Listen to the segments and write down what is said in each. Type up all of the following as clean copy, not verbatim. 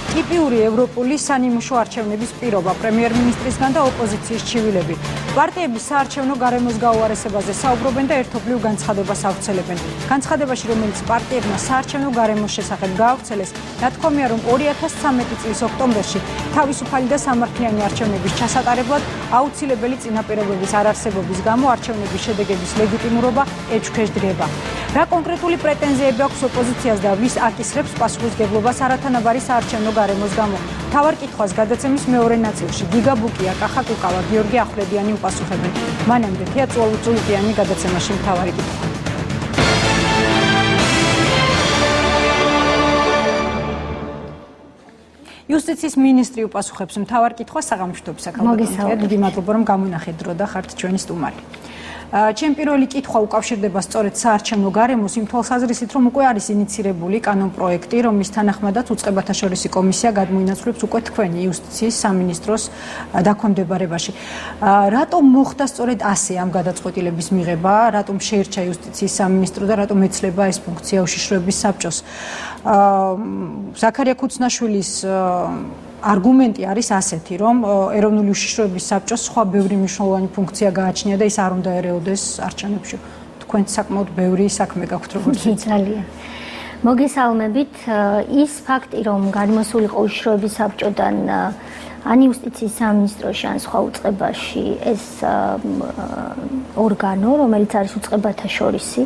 ტიპიური ევროპული სანიმუშო არჩევნების პირობა პრემიერ-მინისტრისგან და ოპოზიციის ჩივილები. პარტიები საარჩევნო გარემოს გაუარესებაზე საუბრობენ და ერთობლივ განცხადებას ავრცელებენ. განცხადებაში, რომელიც პარტიებმა საარჩევნო გარემოს შესახებ გაავრცელეს, ნათქვამია, რომ 2013 წლის ოქტომბერში თავისუფალი და სამართლიანი არჩევნების ჩასატარებლად აუცილებელი წინაპირობების არარსებობის გამო არჩევნების შედეგების ლეგიტიმურობა ეჭვქვეშ დგება. რა კონკრეტული პრეტენზიები აქვს ოპოზიციას და ვის აკისრებს პასუხისმგებლობას არათანაბარი საარჩევნო გარემოს გამო? მთავარ კითხვას გადაცემის მეორე ნაწილში გიგა ბუკია, კახა კუკავა, გიორგი ახვლედიანი უპასუხებენ. მანამდე თეა წულუკიანი გადაცემაში მთავარი კითხვა. იუსტიციის მინისტრი უპასუხებს მთავარ კითხვას საღამოშტობის საკალბატონო. დიდი მადლობა რომ გამონახეთ დრო და ხართ ჩვენი სტუმარი. ჩემი პირველი კითხვა უკავშირდება სწორედ საარჩევნო გარემოს იმ თვალსაზრისით, რომ უკვე არის ინიცირებული კანონპროექტი, რომლის თანახმადაც უწყებათა შორისი კომისია გადმოინაცვლებს უკვე თქვენი იუსტიციის სამინისტროს დაქვემდებარებაში. რატომ მოხდა სწორედ ასე ამ გადაწყვეტილების მიღება, რატომ შეირჩა იუსტიციის სამინისტრო და რატომ ეცლება ეს ფუნქცია უშიშროების საბჭოს? ზაქარია ქუცნაშვილის არგუმენტი არის ასეთი, რომ ეროვნული უშიშროების საბჭოს სხვა ბევრი მნიშვნელოვანი ფუნქცია გააჩნია და ის არ უნდა ერეოდეს არჩევნებში. თქვენ საკმაოდ ბევრი საქმე გაქვთ როგორც ძალიან. მოგესალმებით, ის ფაქტი, რომ გადმოსულიყო უშიშროების საბჭოდან ან იუსტიციის სამინისტროში ან სხვა უწყებაში ეს ორგანო, რომელიც არის უწყებათა შორისი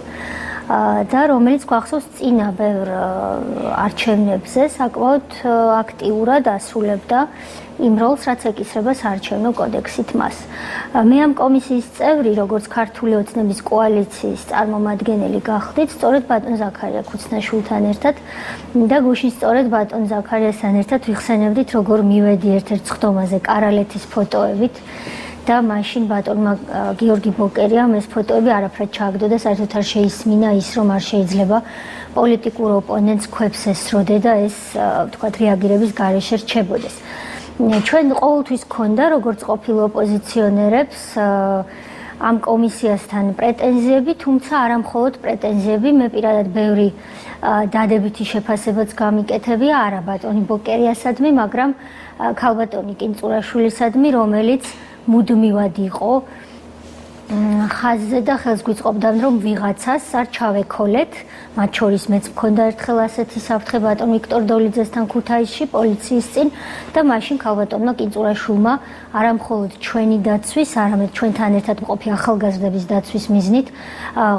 და რომელიც გვახსოვს წინა ბევრ არჩევნებზე საკმაოდ აქტიურად ასრულებდა იმ როლს, რაც ეკისრება საარჩევნო კოდექსით მას. მე ამ კომისიის წევრი, როგორც ქართული ოცნების კოალიციის წარმომადგენელი გახდით, სწორედ ბატონ ზაქარია ქუცნაშვილთან ერთად და გუშინ სწორედ ბატონ ზაქარიასთან ერთად ვიხსენებდით, როგორ მივედი ერთ-ერთ სხდომაზე კარალეთის ფოტოებით. და მაშინ ბატონმა გიორგი ბოკერიამ ეს ფოტოები არაფრად ჩააგდო და საერთოდ არ შეისმინა ის, რომ არ შეიძლება პოლიტიკურ ოპონენტს ქვებს ესროდე და ეს ვთქვათ რეაგირების გარეშე რჩებოდეს. ჩვენ ყოველთვის გქონდა როგორც ყოფილ ოპოზიციონერებს ამ კომისიასთან პრეტენზიები, თუმცა არა მხოლოდ პრეტენზიები, მე პირადად ბევრი დადებითი შეფასებაც გამიკეთებია არა ბატონი ბოკერიასადმი, მაგრამ ქალბატონი კინწურაშვილისადმი, რომელიც მუდმივად იყო ხაზზე და ხელს გვიწყობდა, რომ ვიღაცას არ ჩავეკოლეთ. მათ შორის მეც მქონდა ერთხელ ასეთი საფრთხე ბატონ ვიქტორ დოლიძესთან ქუთაისში პოლიციის წინ და მაშინ ქალბატონმა კინწურაშვილმა არა მხოლოდ ჩვენი დაცვის, არამედ ჩვენთან ერთად მყოფი ახალგაზრდების დაცვის მიზნით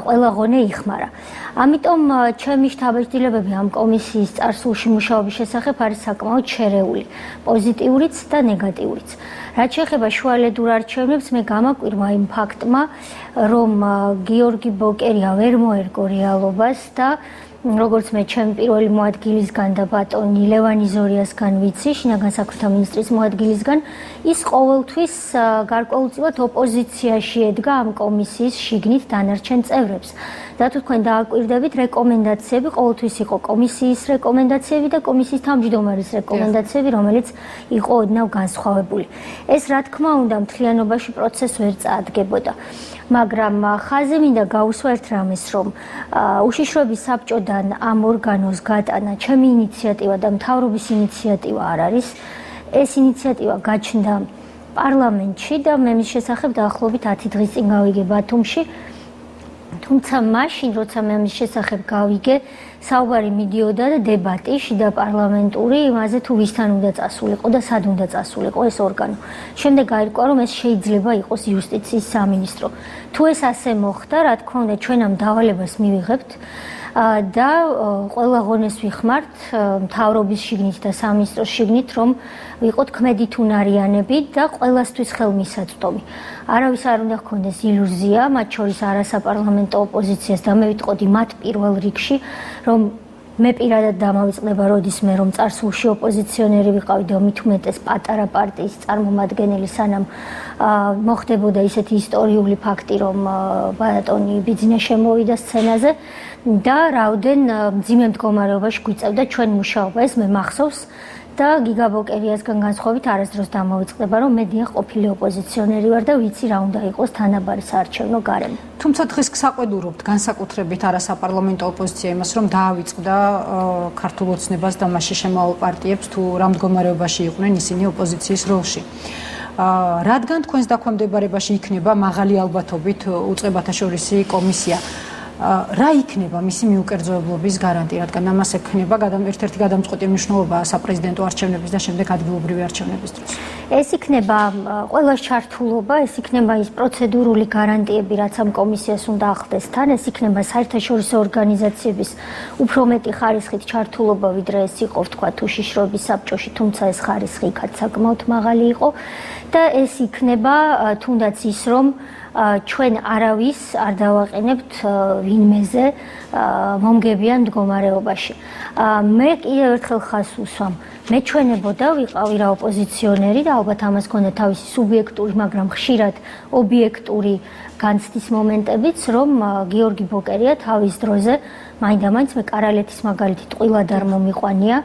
ყველა ღონე იხმარა. ამიტომ ჩემი შთაბეჭდილებები ამ კომისიის წარსულში მუშაობის შესახებ არის საკმაოდ შერეული, პოზიტიურიც და ნეგატიურიც. რაც შეეხება შუალედურ არჩევნებს, მე გამაკვირვა იმ ფაქტმა, რომ გიორგი ბოკერია ვერ მოერგო რეალობას და როგორც მე ჩემი პირველი მოადგილისგან და ბატონი ლევანი ზორიასგან ვიცი, შინაგან საქმეთა მინისტრის მოადგილისგან, ის ყოველთვის გარკვეულწილად ოპოზიციაში ედგა ამ კომისიის შიგნით დანარჩენ წევრებს. და თუ თქვენ დააკვირდებით, რეკომენდაციები ყოველთვის იყო კომისიის რეკომენდაციები და კომისიის თავმჯდომარის რეკომენდაციები, რომელიც იყო ოდნავ განსხვავებული. ეს რა თქმა უნდა მთლიანობაში პროცესს ვერ წაადგებოდა. მაგრამ ხაზი მინდა გაუსვა ერთ რამეს, რომ უშიშროების საბჭოდან ამ ორგანოს გატანა ჩემი ინიციატივა და მთავრობის ინიციატივა არ არის. ეს ინიციატივა გაჩნდა პარლამენტში და მე მის შესახებ დაახლოებით 10 დღის წინ გავიგე ბათუმში. თუმცა მაშინ, როცა მე ამის შესახებ გავიგე, საუბარი მიდიოდა და დებატი შიდა პარლამენტური იმაზე, თუ ვისთან უნდა წასულიყო და სად უნდა წასულიყო ეს ორგანო. შემდეგ გაირკვა, რომ ეს შეიძლება იყოს იუსტიციის სამინისტრო. თუ ეს ასე მოხდა, რა თქმა უნდა, ჩვენ ამ დავალებას მივიღებთ და ყველა ღონეს ვიხმართ მთავრობის შიგნით და სამინისტროს შიგნით, რომ ვიყოთ ქმედითუნარიანები და ყველასთვის ხელმისაწვდომი. არავის არ უნდა ჰქონდეს ილუზია, მათ შორის არასაპარლამენტო ოპოზიციას და მე ვიტყოდი მათ პირველ რიგში, რომ მე პირადად დამავიწყდება როდისმე რომ წარსულში ოპოზიციონერი ვიყავი და მით უმეტეს პატარა პარტიის წარმომადგენელი, სანამ მოხდებოდა ისეთი ისტორიული ფაქტი, რომ ბატონი ბიძინა შემოვიდა სცენაზე და რაოდენ მძიმე მდგომარეობაში გვიწევდა ჩვენ მუშაობა. ეს მე მახსოვს და გიგა ბოკერიასგან განსხვავებით არასდროს დამოვიწყდება, რომ მე დიახ ყოფილი ოპოზიციონერი ვარ და ვიცი რა უნდა იყოს თანაბარი საარჩევნო გარემო. თუმცა დღეს საყვედურობთ განსაკუთრებით არასაპარლამენტო ოპოზიცია იმას, რომ დაავიწყდა ქართულ ოცნებას და მასში შემავალ პარტიებს თუ რა მდგომარეობაში იყვნენ ისინი ოპოზიციის როლში. რადგან თქვენს დაქვემდებარებაში იქნება მაღალი ალბათობით უწყებათა შორისი კომისია? რა იქნება მისი მიუკერძოებლობის გარანტი, რადგან ამას ექნება ერთ-ერთი გადამწყვეტი მნიშვნელობა საპრეზიდენტო არჩევნების და შემდეგ ადგილობრივი არჩევნების დროს. ეს იქნება ყველას ჩართულობა, ეს იქნება ის პროცედურული გარანტიები, რაც ამ კომისიას უნდა ახლდეს თან, ეს იქნება საერთაშორისო ორგანიზაციების უფრო მეტი ხარისხით ჩართულობა, ვიდრე ეს იყო ვთქვათ უშიშროების საბჭოში, თუმცა ეს ხარისხი იქაც საკმაოდ მაღალი იყო და ეს იქნება თუნდაც ის, რომ ჩვენ არავის არ დავაყენებთ ვინმეზე მომგებიან მდგომარეობაში. მე კიდევ ერთხელ ხას უსვამ. მე ჩვენებოდა ვიყავი რა ოპოზიციონერი და ალბათ ამას ქონდა თავისი სუბიექტური, მაგრამ ხშირად ობიექტური განცდის მომენტებიც, რომ გიორგი ბოკერია თავის დროზე მაინდა-მაინც მე კარალეთის მაგალითით ყვილად არ მომიყვანია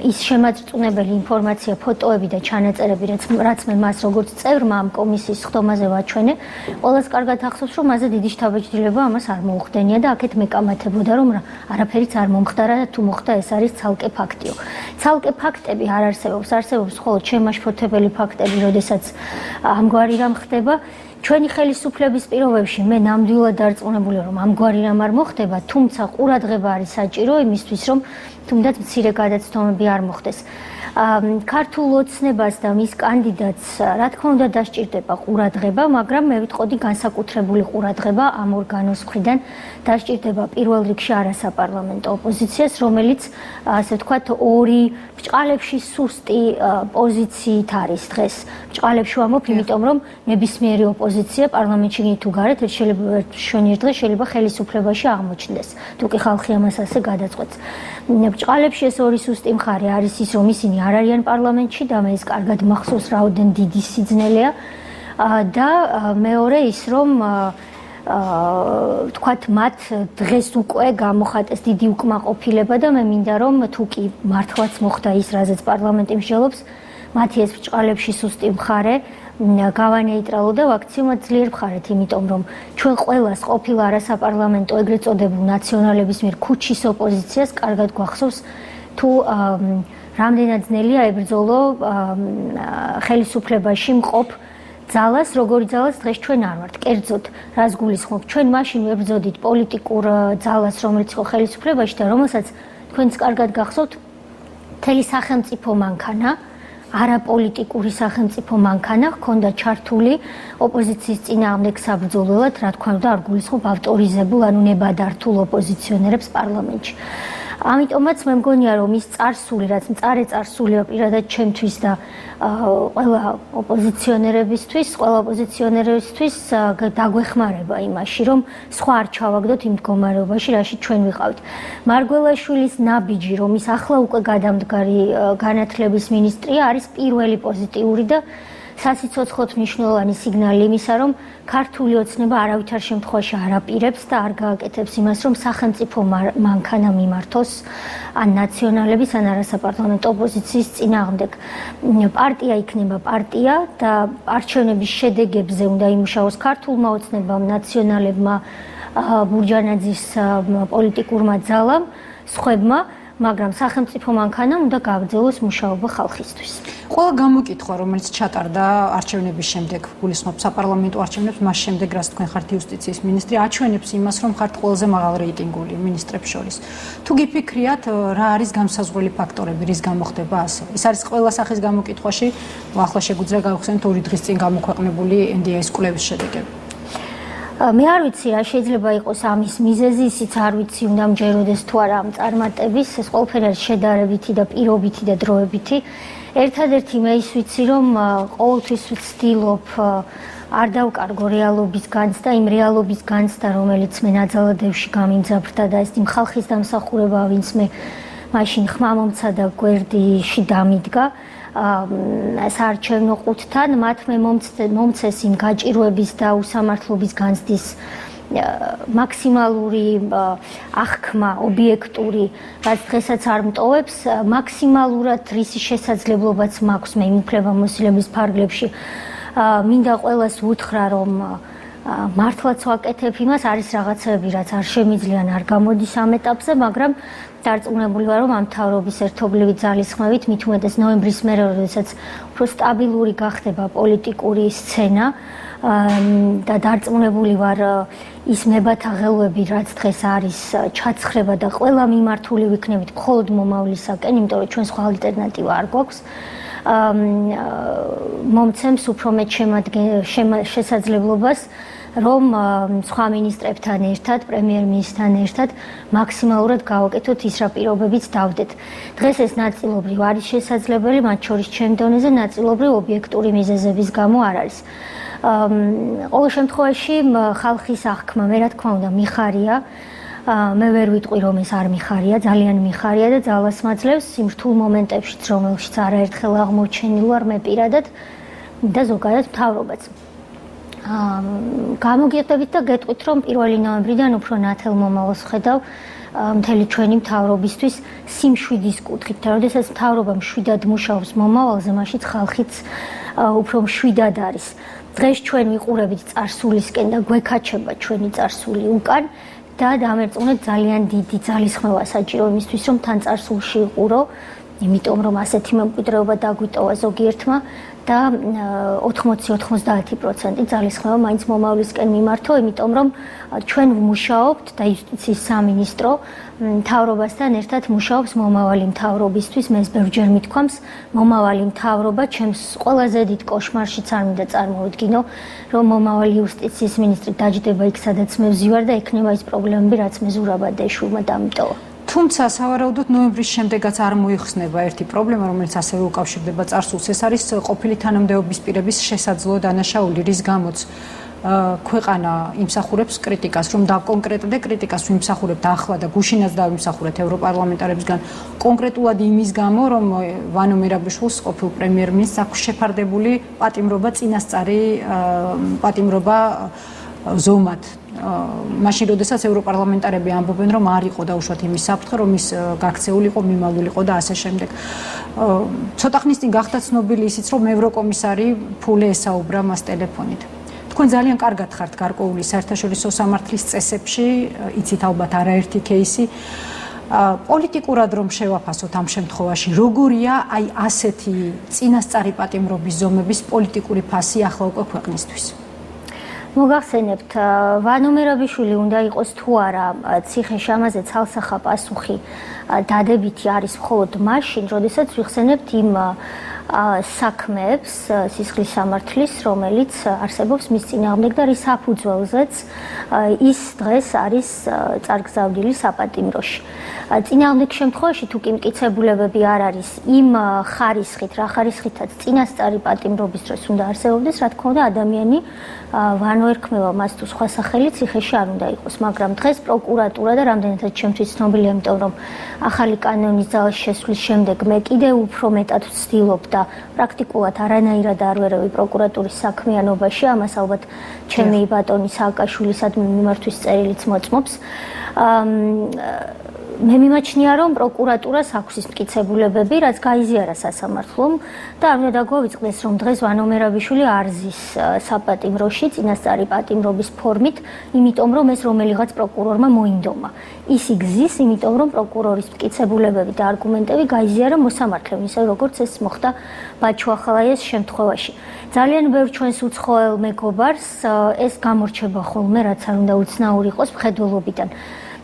ის შემაწწუნებელი ინფორმაცია, ფოტოები და ჩანაწერები, რაც მე მას როგორც წევრმა ამ კომისიის ხდომაზე ვაჩვენე, ყველას კარგად ახსოვს, რომ მასზე დიდი შთაბეჭდილება ამას არ მოუხდენია და აქეთ მეკამათებოდა, რომ არაფერიც არ მომხდარა და თუ მოხდა ეს არის ცალკე ფაქტიო. ცალკე ფაქტები არ არსებობს, არსებობს მხოლოდ შემაშფოთებელი ფაქტები, როდესაც ამგვარი რამ ხდება. ჩვენი ხელისუფლების პირობებში მე ნამდვილად დარწმუნებული რომ ამგვარი რამ არ მოხდება, თუმცა ყურადღება არის საჭირო იმისთვის, რომ თუნდაც მცირე გადაცდომები არ მოხდეს. ქართულ ოცნებას და მის კანდიდატს რა თქმა უნდა დასჭირდება ყურადღება, მაგრამ მე ვიტყოდი განსაკუთრებული ყურადღება ამ ორგანოს მხრიდან დასჭირდება პირველ რიგში არასაპარლამენტო ოპოზიციას, რომელიც ასე ვთქვათ ორი ბჭყალებში სუსტი პოზიციით არის დღეს. ბჭყალებში ვამბობ, იმიტომ რომ ნებისმიერი ოპოზიცია პარლამენტში თუ გარეთ შეიძლება შვენიერ დღეს შეიძლება ხელისუფლებაში აღმოჩნდეს. თუ კი ხალხი ამას ასე გადაწყვეტს. ბჭყალებში ეს ორი სუსტი მხარე არის ის, რომ ისინი არ არიან პარლამენტში და მე ეს კარგად მახსოვს რაოდენ დიდი სიძნელეა და მეორე ის რომ ვთქვათ მათ დღეს უკვე გამოხატეს დიდი უკმაყოფილება და მე მინდა რომ თუ კი მართლაც მოხდა ის რაზეც პარლამენტი მსჯელობს მათი ეს ბჭყალებში სუსტი მხარე გავანეიტრალო და ვაქციუმად ძლიერ მხარეთ, იმიტომ რომ ჩვენ ყველას ყოფილ არასაპარლამენტო ეგრეთ წოდებულ ნაციონალების მიერ ქუჩის ოპოზიციას კარგად გვახსოვს თუ რამდენად ძნელია ებრძოლო ხელისუფლებაში მყოფ ძალას, როგორი ძალას დღეს ჩვენ არ ვართ. კერძოდ, რას გულისხმობ, ჩვენ მაშინ ვებრძოდით პოლიტიკურ ძალას, რომელიც იყო ხელისუფლებაში და რომელსაც თქვენც კარგად გახსოვთ, მთელი სახელმწიფო მანქანა, არაპოლიტიკური სახელმწიფო მანქანა ჰქონდა ჩართული ოპოზიციის წინააღმდეგ საბრძოლველად, რა თქმა უნდა, არ გულისხმობ ავტორიზებულ, ანუ ნებადართულ ოპოზიციონერებს პარლამენტში. ამიტომაც მე მგონია რომ ის წარსული, რაც მწარე წარსულია პირადად ჩემთვის და ყველა ოპოზიციონერებისთვის დაგვეხმარება იმაში, რომ სხვა არ ჩავაგდოთ იმ მდგომარეობაში, რაში ჩვენ ვიყავით. მარგველაშვილის ნაბიჯი, რომ ის ახლა უკვე გადამდგარი განათლების მინისტრია, არის პირველი პოზიტიური და სასიცოცხლოდ მნიშვნელოვანი სიგნალი იმისა, რომ ქართული ოცნება არავითარ შემთხვევაში არ აპირებს და არ გააკეთებს იმას, რომ სახელმწიფო მანქანა მიმართოს ან ნაციონალების, ან არასაპარლამენტო ოპოზიციის წინააღმდეგ. პარტია იქნება პარტია და არჩევნების შედეგებზე უნდა იმუშაოს ქართულმა ოცნებამ, ნაციონალებმა, ბურჯანაძის პოლიტიკურმა ძალამ, სხვებმა, მაგრამ სახელმწიფო მანქანა უნდა გააგრძელოს მუშაობა ხალხისთვის. ყველა გამოკითხვა, რომელიც ჩატარდა არჩევნების შემდეგ, გულისხმობ საპარლამენტო არჩევნებს, მას შემდეგ, რაც თქვენ ხართ იუსტიციის მინისტრი, აჩვენებს იმას, რომ ხართ ყველაზე მაღალ რეიტინგული მინისტრებს შორის. თუ გიფიქრიათ, რა არის გამსაზღვრელი ფაქტორები, რის გამო ხდება ასე? ეს არის ყველა სახის გამოკითხვაში, ახლა შეგვიძლია გავხსენოთ 2 დღის წინ გამოქვეყნებული NDI-ის კვლევის შედეგები. მე არ ვიცი რა შეიძლება იყოს ამის მიზეზი, ისიც არ ვიცი უნდა მჯეროდეს თუ არა ამ წარმატების, ეს ყველაფერი არის შედარებითი და პირობითი და დროებითი. ერთადერთი მე ის ვიცი, რომ ყოველთვის ვცდილობ არ დავკარგო რეალობის განცდა, იმ რეალობის განცდა, რომელიც მე ნაძალადევში გამიმძაფრდა და ეს იმ ხალხის დამსახურება, ვინც მე მაშინ ხმამომცა და გვერდიში დამიდგა. საარჩევნო ყუთთან მათ მე მომცეს იმ გაჭირვების და უსამართლობის განცდის მაქსიმალური აღქმა, ობიექტური, რაც დღესაც არ მტოვებს, მაქსიმალურად რისი შესაძლებლობაც მაქვს მე იმ უფლებამოსილების ფარგლებში. მინდა ყველას უთხრა, რომ მართლაც ვაკეთებ იმას, არის რაღაცები, რაც არ შემიძლია, არ გამოდის ამ ეტაპზე, მაგრამ დარწმუნებული ვარ, რომ ამ მთავრობის ერთობლივი ძალისხმევით, მით უმეტეს ნოემბრის მერე, როდესაც უფრო სტაბილური გახდება პოლიტიკური სცენა და დარწმუნებული ვარ ის მებათაღელვები, რაც დღეს არის ჩაცხრება და ყველა მიმართული ვიქნებით მხოლოდ მომავლისაკენ, იმიტომ რომ ჩვენ სხვა ალტერნატივა არ გვაქვს. მომცემს უფრო მეტ შესაძლებლობას, რომ სხვა მინისტრებთან ერთად, პრემიერ-მინისტრთან ერთად მაქსიმალურად გავაკეთოთ ის რა პირობებიც დავდეთ. დღეს ეს ნაწილობრივ არის შესაძლებელი, მათ შორის ჩემ დონეზე ნაწილობრივ ობიექტური მიზეზების გამო არ არის. ყოველ შემთხვევაში ხალხის აღქმა მე რა თქმა უნდა მიხარია. მე ვერ ვიტყვი რომ ეს არ მიხარია, ძალიან მიხარია და ძალას მაძლევს იმ რთულ მომენტებშიც, რომელშიც არაერთხელ აღმოჩენილ ვარ მე პირადად და ზოგადად მთავრობაც. გამოგიყვებით და გეტყვით, რომ 1 ნოემბრიდან უფრო ნათელ მომავალს ვხედავ მთელი ჩვენი მთავრობისთვის სიმშვიდის კუთხით. და როდესაც მთავრობა მშვიდად მუშაობს მომავალზე, მაშინ ხალხიც უფრო მშვიდად არის. დღეს ჩვენ ვიყურებით წარსულისკენ და გვექაჩება ჩვენი წარსული უკან და დამერწმუნეთ ძალიან დიდი ძალისხმევა საჭირო იმისთვის, რომ თან წარსულში იყურო, იმიტომ რომ ასეთი მემკვიდრეობა დაგვიტოვა ზოგიერთმა და 80-90% ძალისხმევა მაინც მომავლისკენ მიმართო, იმიტომ რომ ჩვენ ვმუშაობთ და იუსტიციის სამინისტრო მთავრობასთან ერთად მუშაობს მომავალი მთავრობისთვის. მე ბევრჯერ მithქვამს, მომავალი მთავრობა ჩემს ყველაზე დიდ კოშმარშიც არ მინდა წარმოვიდგინო, რომ მომავალი იუსტიციის მინისტრი დაჯდება იქ, სადაც მე ვზივარ და ექნება ის პრობლემები, რაც მე ზურაბად ეშურმა დამიტოვა. თუმცა სავარაუდოდ ნოემბრის შემდეგაც არ მოიხსნება ერთი პრობლემა, რომელიც ასევე უკავშირდება წარსულს. ეს არის ყოფილი თანამდებობის პირების შესაძლო დანაშაული, რის გამოც ქვეყანა იმსახურებს კრიტიკას, რომ დაკონკრეტდე კრიტიკას ვიმსახურებთ ახლა და გუშინაც დავიმსახურეთ ევროპარლამენტარებისგან კონკრეტულად იმის გამო, რომ ვანო მერაბიშვილს ყოფილ პრემიერ-მინისტრს აქვს შეფარდებული პატიმრობა წინასწარი პატიმრობა ზომად. მაშინ როდესაც ევროპარლამენტარები ამბობენ, რომ არ იყო დაუშვათ იმის საფრთხე, რომ ის გაქცეულიყო, მიმავლულიყო და ასე შემდეგ. ცოტა ხნის წინ გახდა ცნობილი ისიც, რომ ევროკომისარი ფულე ესაუბრა მას ტელეფონით. თქვენ ძალიან კარგად ხართ გარკვეული საერთაშორისო სამართლის წესებში, იცით ალბათ არაერთი кейსი. პოლიტიკურად რომ შევაფასოთ ამ შემთხვევაში, როგორია აი ასეთი წინასწარი პატიმრობის ზომების პოლიტიკური ფასი ახლა უკვე ქვეყნისთვის? მოგახსენებთ, ვანო მერაბიშვილი უნდა იყოს თუ არა ციხეში, ამაზე ცალსახა პასუხი დადებითი არის მხოლოდ მაშინ, როდესაც ვიხსენებთ იმ საქმეებს სისხლის სამართლის, რომელიც არსებობს მის წინააღმდეგ და რის საფუძველზეც ის დღეს არის წარგზავნილი საპატიმროში. წინააღმდეგ შემთხვევაში თუ კი მტკიცებულებები არ არის იმ ხარისხით, რა ხარისხითაც წინასწარი პატიმრობის დროს უნდა არსებობდეს, რა თქმა უნდა ადამიანი ვანო ერქმევა მას თუ სხვა სახელი ციხეში არ უნდა იყოს, მაგრამ დღეს პროკურატურა და რამდენადაც ჩემთვის ცნობილია, იმიტომ რომ ახალი კანონის ძალაში შესვლის შემდეგ მე კიდევ უფრო მეტად ვცდილობ და პრაქტიკულად არანაირად არ ვერევი პროკურატურის საქმიანობაში, ამას ალბათ ჩემი ბატონი სააკაშვილისადმი მიმართვის წერილიც მოწმობს. მე მიმაჩნია, რომ პროკურატურას აქვს ის მტკიცებულებები, რაც გაიზიარა სასამართლომ და არ უნდა დაგვავიწყდეს, რომ დღეს ვანო მერაბიშვილი არ ზის საპატიმროში წინასწარი პატიმრობის ფორმით, იმიტომ რომ ეს რომელიღაც პროკურორმა მოინდომა. ის იგზის, იმიტომ რომ პროკურორის მტკიცებულებები და არგუმენტები გაიზიარა მოსამართლემ, ისე როგორც ეს მოხდა ბაჩუახალაიას შემთხვევაში. ძალიან ბევრ ჩვენს უცხოელ მეგობარს ეს გამორჩება ხოლმე, რაც არ უნდა უცნაური იყოს მხედველობიდან.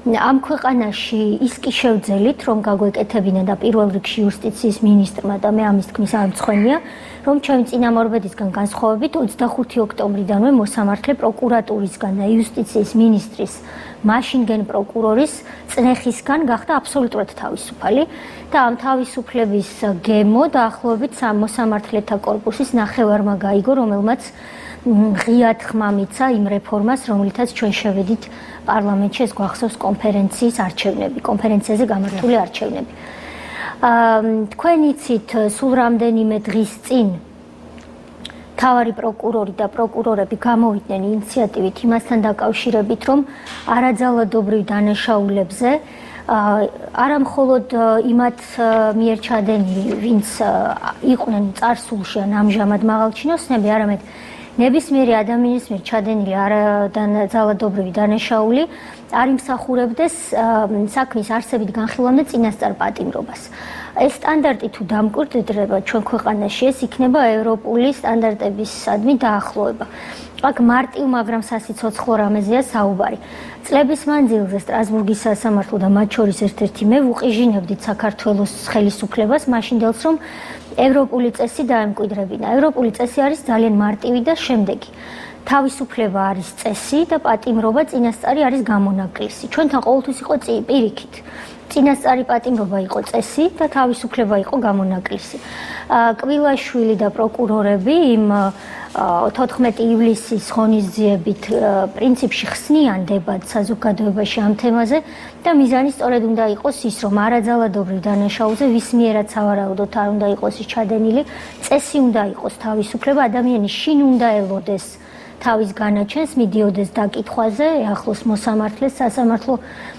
ამ ქვეყანაში ის კი შევძელით, რომ გაგვეკეთებინა და პირველ რიგში იუსტიციის მინისტრმა და მე ამის თქმის არ მწხვენია, რომ ჩემი წინამორბედისგან განსხვავებით 25 ოქტომბრიდანვე მოსამართლე პროკურატურისგან და იუსტიციის მინისტრის მაშინგენ პროკურორის წნეხისგან გახდა აბსოლუტურად თავისუფალი და ამ თავისუფლების გემო დაახლოებით მოსამართლეთა კორპუსის ნახევარმა გაიგო, რომელმაც ღიად ხმა მიცა იმ რეფორმას, რომლითაც ჩვენ შევედით პარლამენტში, ეს გვახსოვს კონფერენციის არჩევნები, კონფერენციაზე გამართული არჩევნები. თქვენ იცით, სულ რამდენიმე დღის წინ თავარი პროკურორი და პროკურორები გამოვიდნენ ინიციატივით იმასთან დაკავშირებით, რომ არაძალადობრივ დანაშაულებზე არა მხოლოდ იმათ მიერ ჩადენილი, ვინც იყვნენ წარსულში ან ამჟამად მაღალჩინოსნები, არამედ ნებისმიერი ადამიანის მიერ ჩადენილი არაძალადობრივი დანაშაული არ იმსახურებდეს საქმის არსებით განხილვამდე წინასწარ პატიმრობას. ეს სტანდარტი თუ დამკვირვდება ჩვენ ქვეყანაში, ეს იქნება ევროპული სტანდარტებისადმი დაახლოება. აქ მარტივ, მაგრამ სასიცოცხლო რამეზეა საუბარი. წლების მანძილზე სტრასბურგის სასამართლო და მათ შორის ერთ-ერთი მე ვუყიჟინებდით საქართველოს ხელისუფლებას მაშინდელს, რომ ევროპული წესი დაემკვიდრებინა. ევროპული წესი არის ძალიან მარტივი და შემდეგი. თავისუფლება არის წესი და პატიმრობა წინასწარი არის გამონაკლისი. ჩვენთან ყოველთვის იყო პირიქით. წინასწარი პატიმრობა იყო წესი და თავისუფლება იყო გამონაკლისი. კვილაშვილი და პროკურორები იმ 14 ივლისის ღონისძიებით პრინციპში ხსნიან დებატს საზოგადოებაში ამ თემაზე და მიზანი სწორედ უნდა იყოს ის, რომ არაძალადობრივ დანაშაულზე ვის მიერაც სავარაუდოდ არ უნდა იყოს ის ჩადენილი, წესი უნდა იყოს თავისუფლება, ადამიანი შინ უნდა ელოდეს თავის განაჩენს, მიდიოდეს დაკითხვაზე, ახლოს მოსამართლეს სასამართლო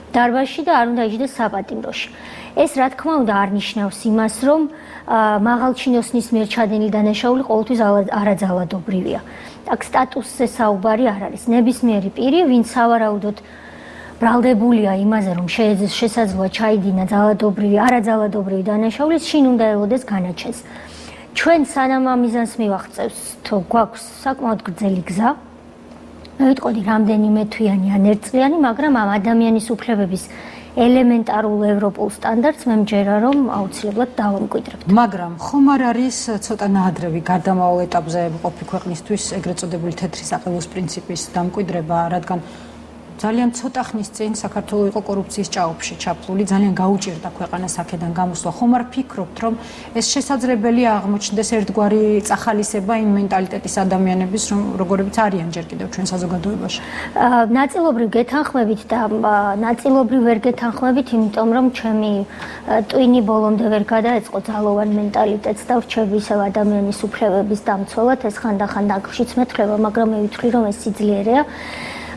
დარბაზში და არ უნდა იჯდეს საპატიმროში. ეს რა თქმა უნდა არ ნიშნავს იმას, რომ მაღალჩინოსნის მიერ ჩადენილი დანაშაული ყოველთვის არაძალადობრივია. აქ სტატუსზე საუბარი არ არის. ნებისმიერი პირი, ვინც სავარაუდოდ ბრალდებულია იმაზე, რომ შესაძლოა ჩაიდინა არაძალადობრივი დანაშაული, შინ უნდა ელოდეს განაჩენს. ჩვენ სანამ ამ მიზანს მივაღწევთ, გვაქვს საკმაოდ გრძელი გზა. მე ვიტყოდი რამდენიმე თვიანი ან ერთწლიანი, მაგრამ ამ ადამიანის უფლებების ელემენტარულ ევროპულ სტანდარტს მე მჯერა, რომ აუცილებლად დავამკვიდრებთ. მაგრამ ხომ არ არის ცოტა ნაადრევი გარდამავალ ეტაპზე მყოფი ქვეყნისთვის ეგრეთ წოდებული თეთრი საყელოს პრინციპის დამკვიდრება, რადგან ძალიან ცოტა ხნის წინ საქართველო იყო კორუფციის ჭაობში ჩაფლული, ძალიან გაუჭირდა ქვეყანას აქედან გამოსვლა. ხომ არ ფიქრობთ, რომ ეს შესაძლებელია აღმოჩნდეს ერთგვარი წახალისება იმ მენტალიტეტის ადამიანების, როგორებიც არიან ჯერ კიდევ ჩვენ საზოგადოებაში? ნაწილობრივ გეთანხმებით და ნაწილობრივ ვერ გეთანხმებით, იმიტომ რომ ჩემი ტვინი ბოლომდე ვერ გადაეწყო ძალოვან მენტალიტეტს და ვრჩები ისევ ადამიანის უფლებების დამცველად, ეს ხანდახან დაგშიც მეთქლება, მაგრამ მე ვიტყვი, რომ ეს სიძლიერეა.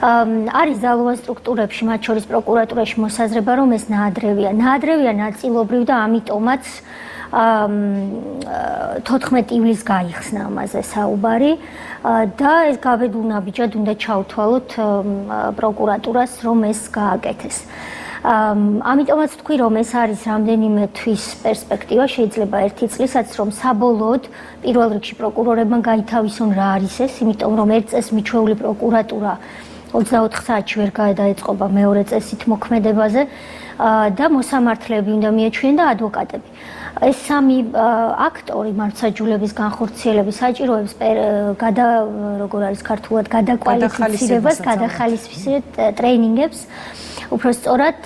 არის ძალოვან სტრუქტურებში, მათ შორის პროკურატურაში მოსაზრება, რომ ეს ნაადრევია. ნაადრევია ნაწილობრივ და ამიტომაც 14 ივლისს გაიხსნა ამაზე საუბარი და ეს გაბედუნაბიჯად უნდა ჩავთვალოთ პროკურატურას, რომ ეს გააკეთეს. ამიტომაც ვთქვი, რომ ეს არის რამდენიმე თვის პერსპექტივა, შეიძლება 1 წლისაც, რომ საბოლოოდ პირველ რიგში პროკურორებმა გაითავისონ რა არის ეს, იმიტომ რომ ერთ წელს მიჩვეული პროკურატურა 24 საათში ვერ გადაეწყობა მეორე წესით მოქმედებაზე და მოსამართლეები უნდა მიეჩვიენ და ადვოკატები. ეს სამი აქტორი მართლმსაჯულების განხორციელების საჭიროებს როგორ არის ქართულად გადაკვალიფიცირებას, გადახალისფიცირებას, ტრეინინგებს, უпростоრად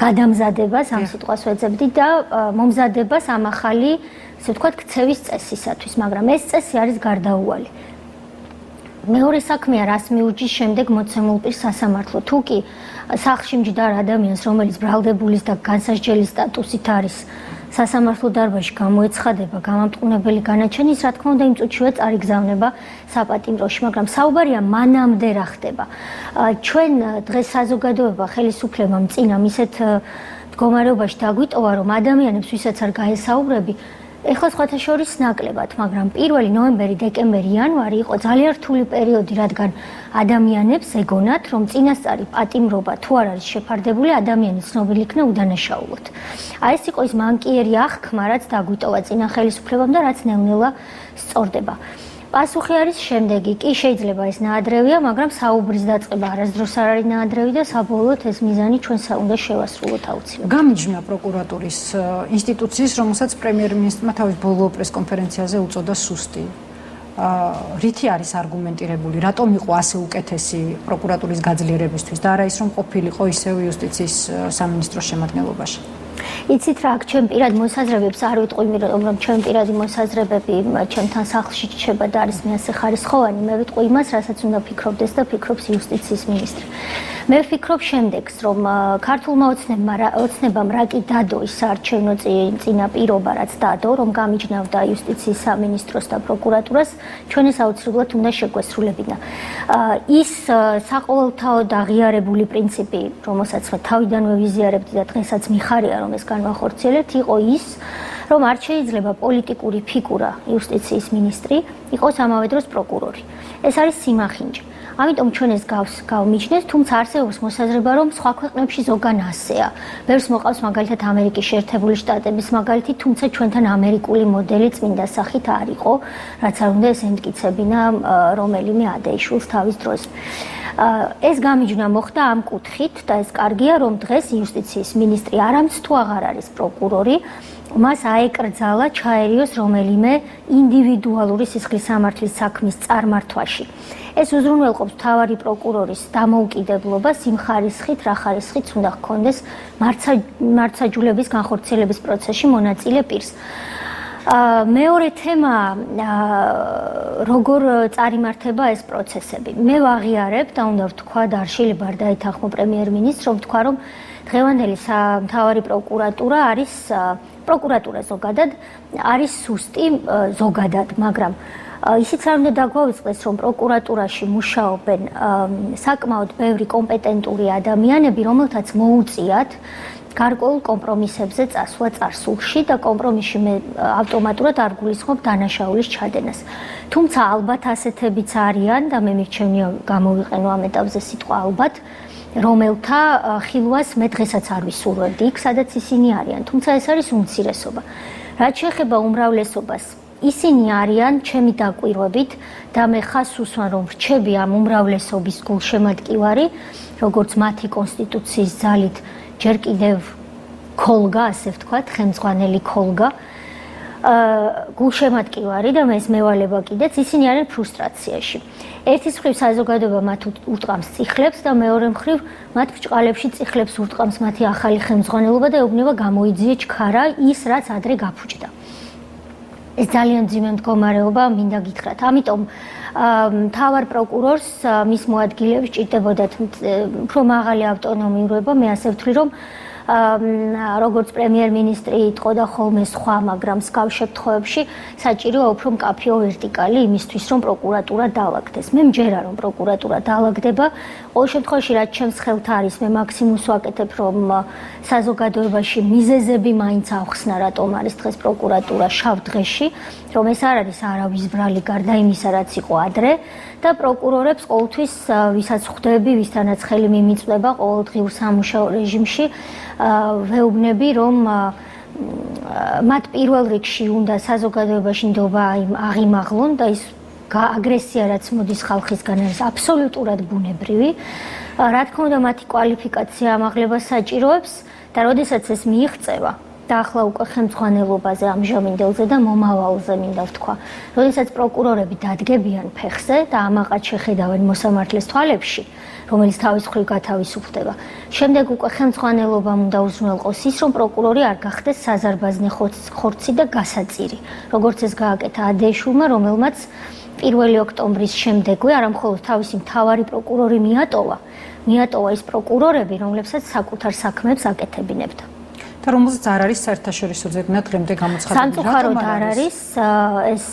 გადამზადებას ამ სიტყვას ვეძებდი და მომზადებას ამ ახალი, ასე ვთქვათ, ქცევის წესისათვის, მაგრამ ეს წესი არის გარდაუვალი. მეორე საქმეა რას მიუჯის შემდეგ მოცემულ პირს სასამართლო. თუ კი სახლში მჯდარ ადამიანს, რომელიც ბრალდებულის და განსასჯელის სტატუსით არის სასამართლო დარბაზში გამოეცხადება გამამტყუნებელი განაჩენის, რა თქმა უნდა იმ წუთშივე წარიგზავნება საპატიმროში, მაგრამ საუბარია მანამდე რა ხდება. ჩვენ დღეს საზოგადოება ხელისუფლებამ წინა ისეთ მდგომარეობაში დაგვიტოვა, რომ ადამიანებს ვისაც არ გაესაუბრები, ეხლა სხვათა შორის ნაკლებად, მაგრამ 1 ნოემბერი, დეკემბერი, იანვარი იყო ძალიან რთული პერიოდი, რადგან ადამიანებს ეგონათ, რომ წინასწარი პატიმრობა თუ არ არის შეფარდებული, ადამიანი ცნობილი იქნა უდანაშაულოდ. ეს იყო ის მანკიერი აღქმა, რაც დაგვიტოვა წინა ხელისუფლებამ და რაც ნელ-ნელა სწორდება. პასუხი არის შემდეგი, კი შეიძლება ეს ნაადრევია, მაგრამ საუბრის დაწყება არასდროს არ არის ნაადრევი და საბოლოოდ ეს მიზანი ჩვენს უნდა შევასრულოთ აუცილებლად. გამიჯნა პროკურატურის ინსტიტუციის, რომელსაც პრემიერ-მინისტრმა თავის ბოლო პრეს-კონფერენციაზე უწოდა სუსტი. რითი არის არგუმენტირებული, რატომ იყო ასე უკეთესი პროკურატურის გაძლიერებისთვის და არა ის, რომ ყოფილიყო ისევ იუსტიციის სამინისტროს შემადგენლობაში? იცით რა, აქ ჩემ პირად მოსაზრებებს არ ვიტყვი, რომ ჩემ პირადი მოსაზრებები ჩემთან სახლში რჩება და არის მე ასე ხარისხოვანი, მე ვიტყვი იმას, რასაც უნდა ფიქრობდეს და ფიქრობს იუსტიციის მინისტრი. მე ვფიქრობ შემდეგს, რომ ქართულმა ოცნებამ რა კი დადო ის საარჩევნო წინაპირობა, რაც დადო, რომ გამიჯნავდა იუსტიციის სამინისტროს და პროკურატურას, ჩვენ ეს აუცილებლად უნდა შეგვესრულებინა. ის საყოველთაოდ აღიარებული პრინციპი, რომელსაც მე თავიდანვე ვიზიარებდი და დღესაც მიხარია, რომ ეს განვახორციელებთ, იყო ის, რომ არ შეიძლება პოლიტიკური ფიგურა იუსტიციის მინისტრი იყოს ამავე დროს პროკურორი. ეს არის სიმახინჯე. ამიტომ ჩვენ ეს გავმიჯნეთ, თუმცა არსებობს მოსაზრება, რომ სხვა ქვეყნებში ზოგან ასეა. ბევრს მოყავს მაგალითად ამერიკის შეერთებული შტატების მაგალითი, თუმცა ჩვენთან ამერიკული მოდელი წმინდა სახით არ იყო, რაც არ უნდა ეს ემტკიცებინა რომელიმე ადეიშვილს თავის დროს. ეს გამიჯვნა მოხდა ამ კუთხით და ეს კარგია, რომ დღეს იუსტიციის მინისტრი არამც თუ აღარ არის პროკურორი, მას აეკრძალა ჩაერიოს რომელიმე ინდივიდუალური სისხლის სამართლის საქმის წარმართვაში. ეს უზრუნველყოფს მთავარი პროკურორის დამოუკიდებლობას იმ ხარისხით, რა ხარისხით უნდა ჰქონდეს მართსაჯულების განხორციელების პროცესში მონაწილე პირს. მეორე თემა, როგორ წარიმართება ეს პროცესები. მე ვაღიარებ და უნდა ვთქვა და არ შეიძლება არ დაეთანხმო პრემიერ-მინისტრს, რომ ვთქვა, რომ დღევანდელი მთავარი პროკურატურა არის პროკურატურა ზოგადად არის სუსტი ზოგადად, მაგრამ ისიც არ უნდა დაგვაუწყდეს, რომ პროკურატურაში მუშაობენ საკმაოდ ბევრი კომპეტენტური ადამიანები, რომელთაც მოუწიათ გარკვეულ კომპრომისებზე წასვლა წარსულში და კომპრომისში მე ავტომატურად არ გულისხმობ დანაშაულის ჩადენას. თუმცა ალბათ ასეთებიც არიან და მე მირჩევნია გამოვიყენო ამ ეტაპზე სიტყვა ალბათ, რომელთა ხილვას მე დღესაც არ ვისურვებდი იქ, სადაც ისინი არიან, თუმცა ეს არის უმცირესობა. რაც შეეხება უმრავლესობას, ისინი არიან ჩემი დაკვირვებით და მე ხაზს უსვამ, რომ რჩები ამ უმრავლესობის გულშემატკივარი, როგორც მათი კონსტიტუციის ძალით ჯერ კიდევ ქოლგა, ასე ვთქვათ, ხელმძღვანელი ქოლგა, გულშემატკივარი და მე ეს მევალება კიდეც, ისინი არიან ფრუსტრაციაში. ერთის მხრივ საზოგადოება მათ ურტყამს წიხლებს და მეორე მხრივ მათ ბრჭყალებში წიხლებს ურტყამს მათი ახალი ხელმძღვანელობა და ეუბნება გამოიძიე ჩქარა ის, რაც ადრე გაფუჭდა. ეს ძალიან მძიმე მდგომარეობა მინდა გითხრათ. ამიტომ მთავარ პროკურორს მის მოადგილეებს ჭირდებოდათ უფრო მაღალი ავტონომიურობა, მე ასე ვთვლი, რომ როგორც პრემიერ-მინისტრი იტყოდა ხოლმე სხვა, მაგრამ მსგავს შემთხვევებში საჭიროა უფრო მკაფიო ვერტიკალი იმისთვის, რომ პროკურატურა დაალაგდეს. მე მჯერა, რომ პროკურატურა დაალაგდება. ყოველ შემთხვევაში, რაც ჩემს ხელთ არის, მე მაქსიმუმს ვაკეთებ, რომ საზოგადოებაში მიზეზები მაინც ავხსნა, რატომ არის დღეს პროკურატურა შავ დღეში, რომ ეს არ არის არავის ბრალი გარდა იმისა, რაც იყო ადრე და პროკურორებს ყოველთვის ვისაც ხვდები, ვისთანაც ხელი მიმიწვდება ყოველდღიურ სამუშაო რეჟიმში, ვეუბნები, რომ მათ პირველ რიგში უნდა საზოგადოებაში ნდობა აღიმაღლონ და ის აგრესია, რაც მოდის ხალხისგან, არის აბსოლუტურად ბუნებრივი. რა თქმა უნდა, მათი კვალიფიკაცია ამაღლებას საჭიროებს და როდესაც ეს მიიღწევა და ახლა უკვე ხელმძღვანელობაზე ამჟამინდელზე და მომავალზე მინდა ვთქვა. როდესაც პროკურორები დადგებიან ფეხზე და ამაყად შეხედავენ მოსამართლეს თვალებში, რომელიც თავის მხრივ გათავისუფლდება. შემდეგ უკვე ხელმძღვანელობამ უნდა უზრუნველყოს ის, რომ პროკურორი არ გახდეს საზარბაზნე ხორცი და გასაწირი, როგორც ეს გააკეთა ადეიშვილმა, რომელმაც 1 ოქტომბრის შემდეგვე არამხოლოდ თავისი მთავარი პროკურორი მიატოვა ის პროკურორები, რომლებსაც საკუთარ საქმეებს აკეთებინებდა. და რომელზეც არ არის საერთაშორისო ზეგნა დღემდე გამოცხადებული. სამწუხაროდ არ არის ეს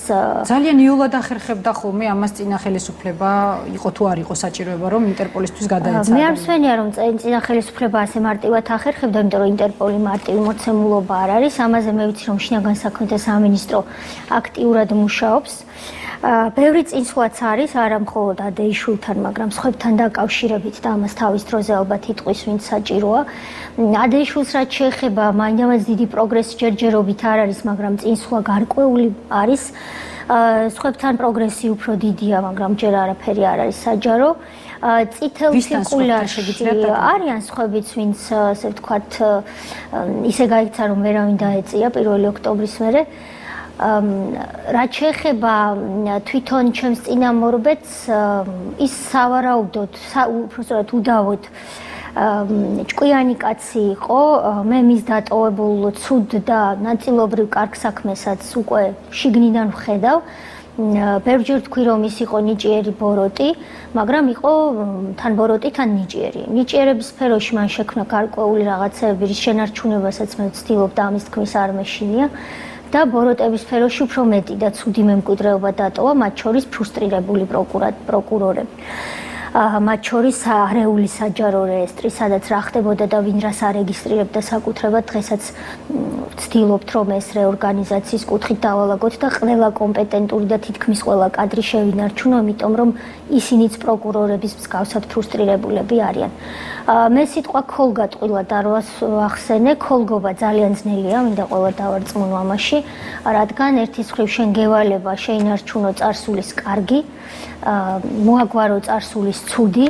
ძალიან იოლად ახერხებდა ხოლმე ამას წინა ხელისუფლება, იყო თუ არ იყო საჭიროება, რომ ინტერპოლისთვის გადაეცადა. მე არ მსვენია, რომ წინა ხელისუფლება ასე მარტივად ახერხებდა, იმიტომ რომ ინტერპოლი მარტივი მოცემულობა არ არის. ამაზე მე ვიცი, რომ შინაგან საქმეთა სამინისტრო აქტიურად მუშაობს. ბევრი წინსვლაც არის, არა მხოლოდ ადეიშვილთან, მაგრამ სხვებთან დაკავშირებით და ამას თავის დროზე ალბათ იტყვის, ვინც საჭიროა. ადეიშვილს რაც შეეხება, მაინდამაც დიდი პროგრესი ჯერჯერობით არ არის, მაგრამ წინსვლა გარკვეული არის. სხვებთან პროგრესი უფრო დიდია, მაგრამ ჯერ არაფერი არ არის საჯარო. წითელ ცირკულარში არიან სხვებიც, ვინც ასე ვთქვათ, ისე გაიქცა, რომ ვერავინ დაეწია 1 ოქტომბრის მერე. რაც შეეხება თვითონ ჩემს წინამორბედს, ის სავარაუდოდ, უბრალოდ უდავოდ ჭკვიანი კაცი იყო, მე მის დატოვებულ ცუდ და ნაწილობრივ კარგ საქმესაც უკვე შიგნიდან ვხედავ. ბევრჯერ თქვი რომ ის იყო ნიჭიერი ბოროტი, მაგრამ იყო თან ბოროტი, თან ნიჭიერი. ნიჭიერების სფეროში მან შექმნა გარკვეული რაღაცეები, რის შენარჩუნებასაც მე ვცდილობ და ამის თქმის არ მეშინია. და ბოროტების სფეროში უფრო მეტი და ცუდი მემკვიდრეობა დატოვა, მათ შორის ფრუსტრირებული პროკურორები. მათ შორის არეული საჯარო რეესტრი, სადაც რა ხდებოდა და ვინ რას არეგისტრირებდა საკუთრებად, დღესაც ვცდილობთ რომ ეს რეორგანიზაციის კუთხით დავალაგოთ და ყველა კომპეტენტური და თითქმის ყველა კადრი შევინარჩუნო, იმიტომ რომ ისინიც პროკურორების მსგავსად ფრუსტრირებულები არიან. მე სიტყვა ქოლგა ტყილად არ ვახსენე, ქოლგობა ძალიან ძნელია, მინდა ყველა დავარწმუნო ამაში, რადგან ერთის მხრივ შენგევალება შეინარჩუნო წარსულის კარგი, მოაგვარო წარსულის ცუდი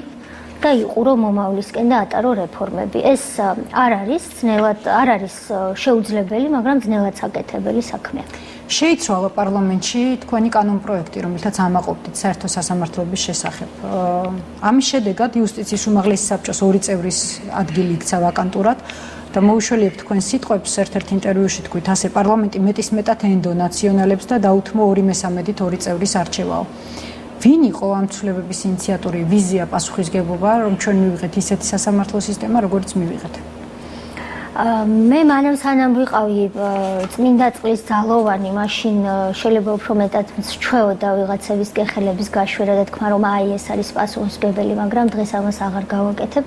და იყურო მომავლისკენ და ატარო რეფორმები. ეს არ არის ძნელად, არ არის შეუძლებელი, მაგრამ ძნელად საკეთებელი საქმეა. შეიცვალა პარლამენტში თქვენი კანონპროექტი, რომელთაც ამაყობდით საერთო სასამართლოების შესახებ. ამის შედეგად იუსტიციის უმაღლესი საბჭოს 2 წევრის ადგილი იქცა ვაკანტურად და მოუშველიებთ თქვენ სიტყვებს ერთ-ერთ ინტერვიუში თქვით ასე პარლამენტი მეტისმეტად ენდო ნაციონალებს და დაუთმო 2/3-ით 2 წევრის არჩევაო. ვინ იყო ამ ცვლილებების ინიციატორი, ვიზია, პასუხისგებლობა, რომ ჩვენ მივიღეთ ისეთი სასამართლო სისტემა, როგორც მივიღეთ? მე მანამ სანამ ვიყავი წმინდა წყლის ძალოვანი, მაშინ შეიძლება უფრო მეტად მწვეოდა ვიღაცების კეხელების გაშვერა და თქვა რომ აი ეს არის პასუხისგებელი, მაგრამ დღეს ამას აღარ გავაკეთებ.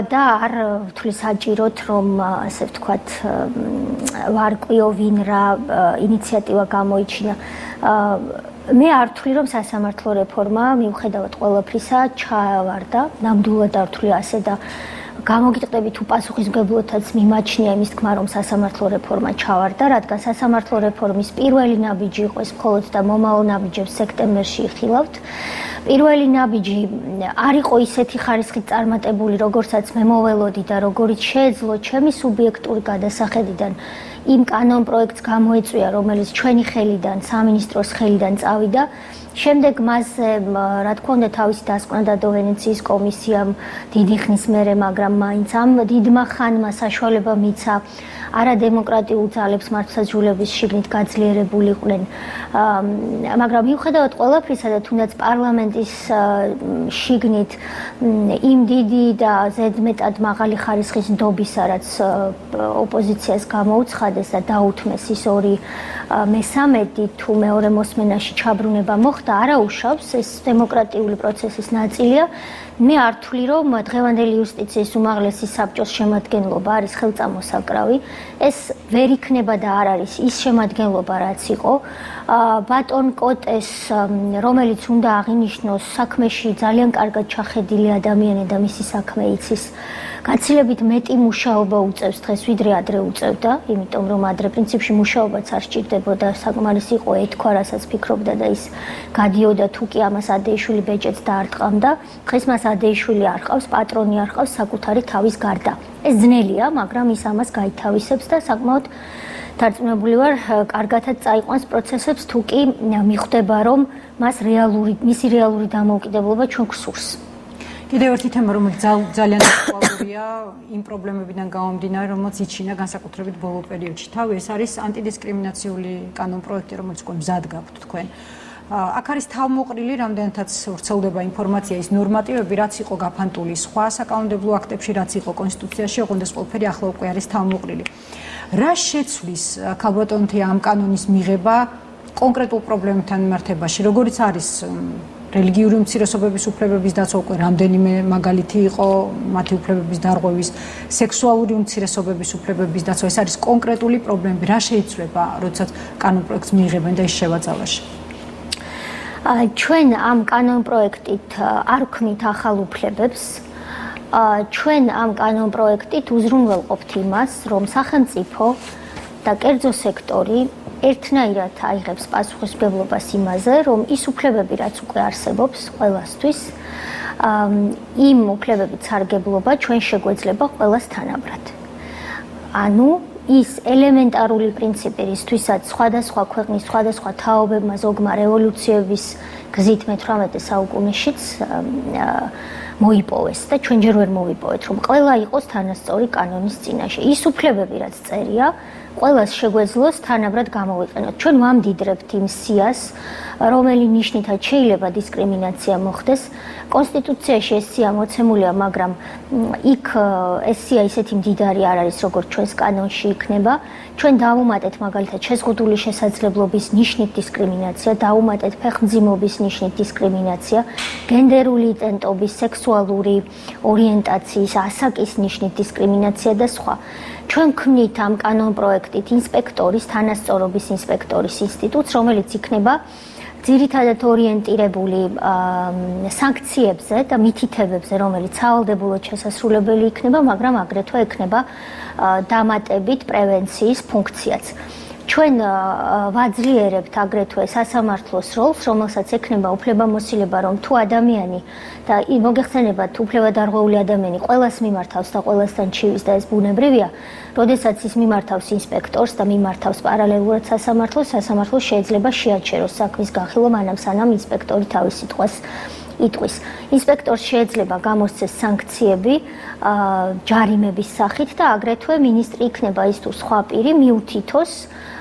და არ ვთვლი საჭიროთ რომ ასე ვთქვათ ვარკვიო ვინ რა ინიციატივა გამოიჩინა. მე არ ვთვლი რომ სასამართლო რეფორმა მიუხედავად ყველაფრისა ჩაავარდა, ნამდვილად არ ვთვლი ასე და გამოგიტყდები თუ პასუხისმგებლობითაც მიმაჩნია იმის თქმა რომ სასამართლო რეფორმა ჩავარდა, რადგან სასამართლო რეფორმის პირველი ნაბიჯი იყო ეს მხოლოდ და მომავალ ნაბიჯებს სექტემბერში იხილავთ. პირველი ნაბიჯი არ იყო ისეთი ხარისხით წარმატებული, როგორცაც მე მოველოდი და როგორიც შეეძლო ჩემი სუბიექტური გადასახედიდან იმ კანონპროექტს გამოეწვია, რომელიც ჩვენი ხელიდან, სამინისტროს ხელიდან წავიდა. შემდეგ მასზე, რა თქმა უნდა, თავისი დასკვნა და ვენეციის კომისიამ დიდი ხნის მერე, მაგრამ მაინც ამ დიდმა ხანმა საშუალება მიცა არადემოკრატიულ ძალებს მართლმსაჯულების შიგნით გაძლიერებულიყვნენ. მაგრამ მიუხედავად ყველაფრისა და თუნდაც პარლამენტის შიგნით იმ დიდი და ზედმეტად მაღალი ხარისხის ნდობისა, რაც ოპოზიციას გამოუცხადეს და დაუთმეს ის 2/3 თუ მეორე მოსმენაში ჩაბრუნება მოხდა, არაუშავს, ეს დემოკრატიული პროცესის ნაწილია. მე არ ვთვლი, რომ დღევანდელი იუსტიციის უმაღლესი საბჭოს შემადგენლობა არის ხელწამოსაკრავი. ეს ვერ იქნება და არ არის ის შემადგენლობა, რაც იყო. ბატონ კოტეს, რომელიც უნდა აღინიშნოს საქმეში ძალიან კარგად ჩახედილი ადამიანი და მისი საქმე იცის, გაცილებით მეტი მუშაობა უწევს დღეს, ვიდრე ადრე უწევდა, იმიტომ რომ ადრე პრინციპში მუშაობაც არ სჭირდებოდა, საკმარისი იყო ეთქვა, რასაც ფიქრობდა და ის გადიოდა თუ კი ამას ადეიშვილი ბეჭედს დაარტყამდა. დღეს მას ადეიშვილი არ ყავს, პატრონი არ ყავს საკუთარი თავის გარდა. ეს ძნელია, მაგრამ ის ამას გაითავისებს და საკმაოდ დარწმუნებული ვარ, კარგათაც წაიყვანს პროცესებს, თუ კი მიხვდება, რომ მისი რეალური დამოუკიდებლობა ჩვენ გვსურს. კიდევ ერთი თემა, რომელიც ძალიან აქტუალურია იმ პრობლემებიდან გამომდინარე, რომელიც იჩინა განსაკუთრებით ბოლო პერიოდში. თავი ეს არის ანტიდისკრიმინაციული კანონპროექტი, რომელიც უკვე მზად გაქვთ თქვენ. აქ არის თავმოყრილი, რამდენადაც ვრცელდება ინფორმაცია, ის ნორმატივები, რაც იყო გაფანტული სხვა საკანონმდებლო აქტებში, რაც იყო კონსტიტუციაში, ოღონდ ეს ყველაფერი ახლა უკვე არის თავმოყრილი. რა შეცვლის ქალბატონთია ამ კანონის მიღება კონკრეტულ პრობლემებთან მიმართებაში, როგორიც არის რელიგიური უმცირესობების უფლებების დაცვა, უკვე რამდენიმე მაგალითი იყო მათი უფლებების დარღვევის, სექსუალური უმცირესობების უფლებების დაცვა, ეს არის კონკრეტული პრობლემები, რა შეიცვლება, როდესაც კანონპროექტს მიიღებენ და ის შევაწავაში. ჩვენ ამ კანონპროექტით არ ვქმნით ახალ უფლებებს. ჩვენ ამ კანონპროექტით უზრუნველყოფთ იმას, რომ სახელმწიფო და კერძო სექტორი ერთნაირად აიღებს პასუხისმგებლობას იმაზე, რომ ის უფლებები, რაც უკვე არსებობს ყველასთვის, იმ უფლებებით სარგებლობა ჩვენ შეგვეძლება ყველას თანაბრად. ანუ ის ელემენტარული პრინციპი, რისთვისაც სხვადასხვა ქვეყნის, სხვადასხვა თაობებმა ზოგმა რევოლუციების გზით მე-18 საუკუნეშიც მოიპოვეს და ჩვენ ჯერ ვერ მოვიპოვეთ, რომ ყველა იყოს თანასწორი კანონის წინაშე. ის უფლებები, რაც წერია, ყველას შეგვეძლოს თანაბრად გამოვიყენოთ. ჩვენ ვამდიდრებთ იმ სიას, რომელი ნიშნითაც შეიძლება დისკრიმინაცია მოხდეს. კონსტიტუციაში ეს სია მოცემულია, მაგრამ იქ ეს სია ისეთი მდიდარი არ არის, როგორც ჩვენს კანონში იქნება. ჩვენ დავუმატეთ მაგალითად შეზღუდული შესაძლებლობის ნიშნით დისკრიმინაცია, დავუმატეთ ფეხმძიმობის ნიშნით დისკრიმინაცია, გენდერული იდენტობის, სექსუალური ორიენტაციის, ასაკის ნიშნით დისკრიმინაცია და სხვა. ჩვენ ქმნით ამ კანონპროექტით ინსპექტორის, თანასწორობის ინსპექტორის ინსტიტუტს, რომელიც იქნება ძირითადად ორიენტირებული სანქციებზე და მითითებებზე, რომელიც სავალდებულოდ შესასრულებელი იქნება, მაგრამ აგრეთვე ექნება დამატებით პრევენციის ფუნქციაც. ჩვენ ვაძლიერებთ აგრეთვე სასამართლოს როლს, რომელსაც ექნება უფლებამოსილება, რომ თუ ადამიანი და მოგეხსენებათ, უფლებადარღვეული ადამიანი ყველას მიმართავს და ყველასთან ჩივის და ეს ბუნებრივია, როდესაც ის მიმართავს ინსპექტორს და მიმართავს პარალელურად სასამართლოს, სასამართლოს შეიძლება შეაჩეროს საქმის განხილვა მანამ სანამ ინსპექტორი თავის სიტყვას იტყვის. ინსპექტორს შეიძლება გამოსცეს სანქციები ჯარიმების სახით და აგრეთვე მინისტრი იქნება ის თუ სხვა პირი მიუთითოს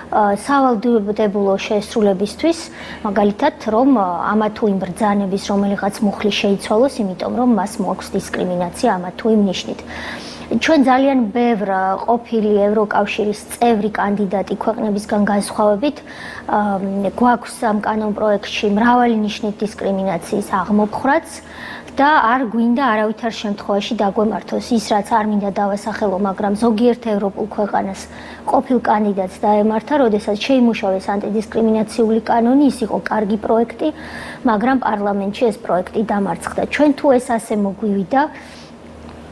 სავალდებულო შესრულებისთვის, მაგალითად, რომ ამა თუ იმ ბრძანების რომელიღაც მუხლი შეიცვალოს, იმიტომ რომ მას მოაქვს დისკრიმინაცია ამა თუ იმ ნიშნით. ჩვენ ძალიან ბევრ ყოფილი ევროკავშირის წევრი კანდიდატი ქვეყნებისგან განსხვავებით გვაქვს ამ კანონპროექტში მრავალი ნიშნით დისკრიმინაციის აღმოფხვრაც და არ გვინდა არავითარ შემთხვევაში დაგვემართოს ის, რაც არ მინდა დავასახელო, მაგრამ ზოგიერთ ევროპულ ქვეყანას ყოფილ კანდიდატს დაემართა, როდესაც შეიმუშავეს ანტიდისკრიმინაციული კანონი, ის იყო კარგი პროექტი, მაგრამ პარლამენტში ეს პროექტი დამარცხდა. ჩვენ თუ ეს ასე მოგვივიდა,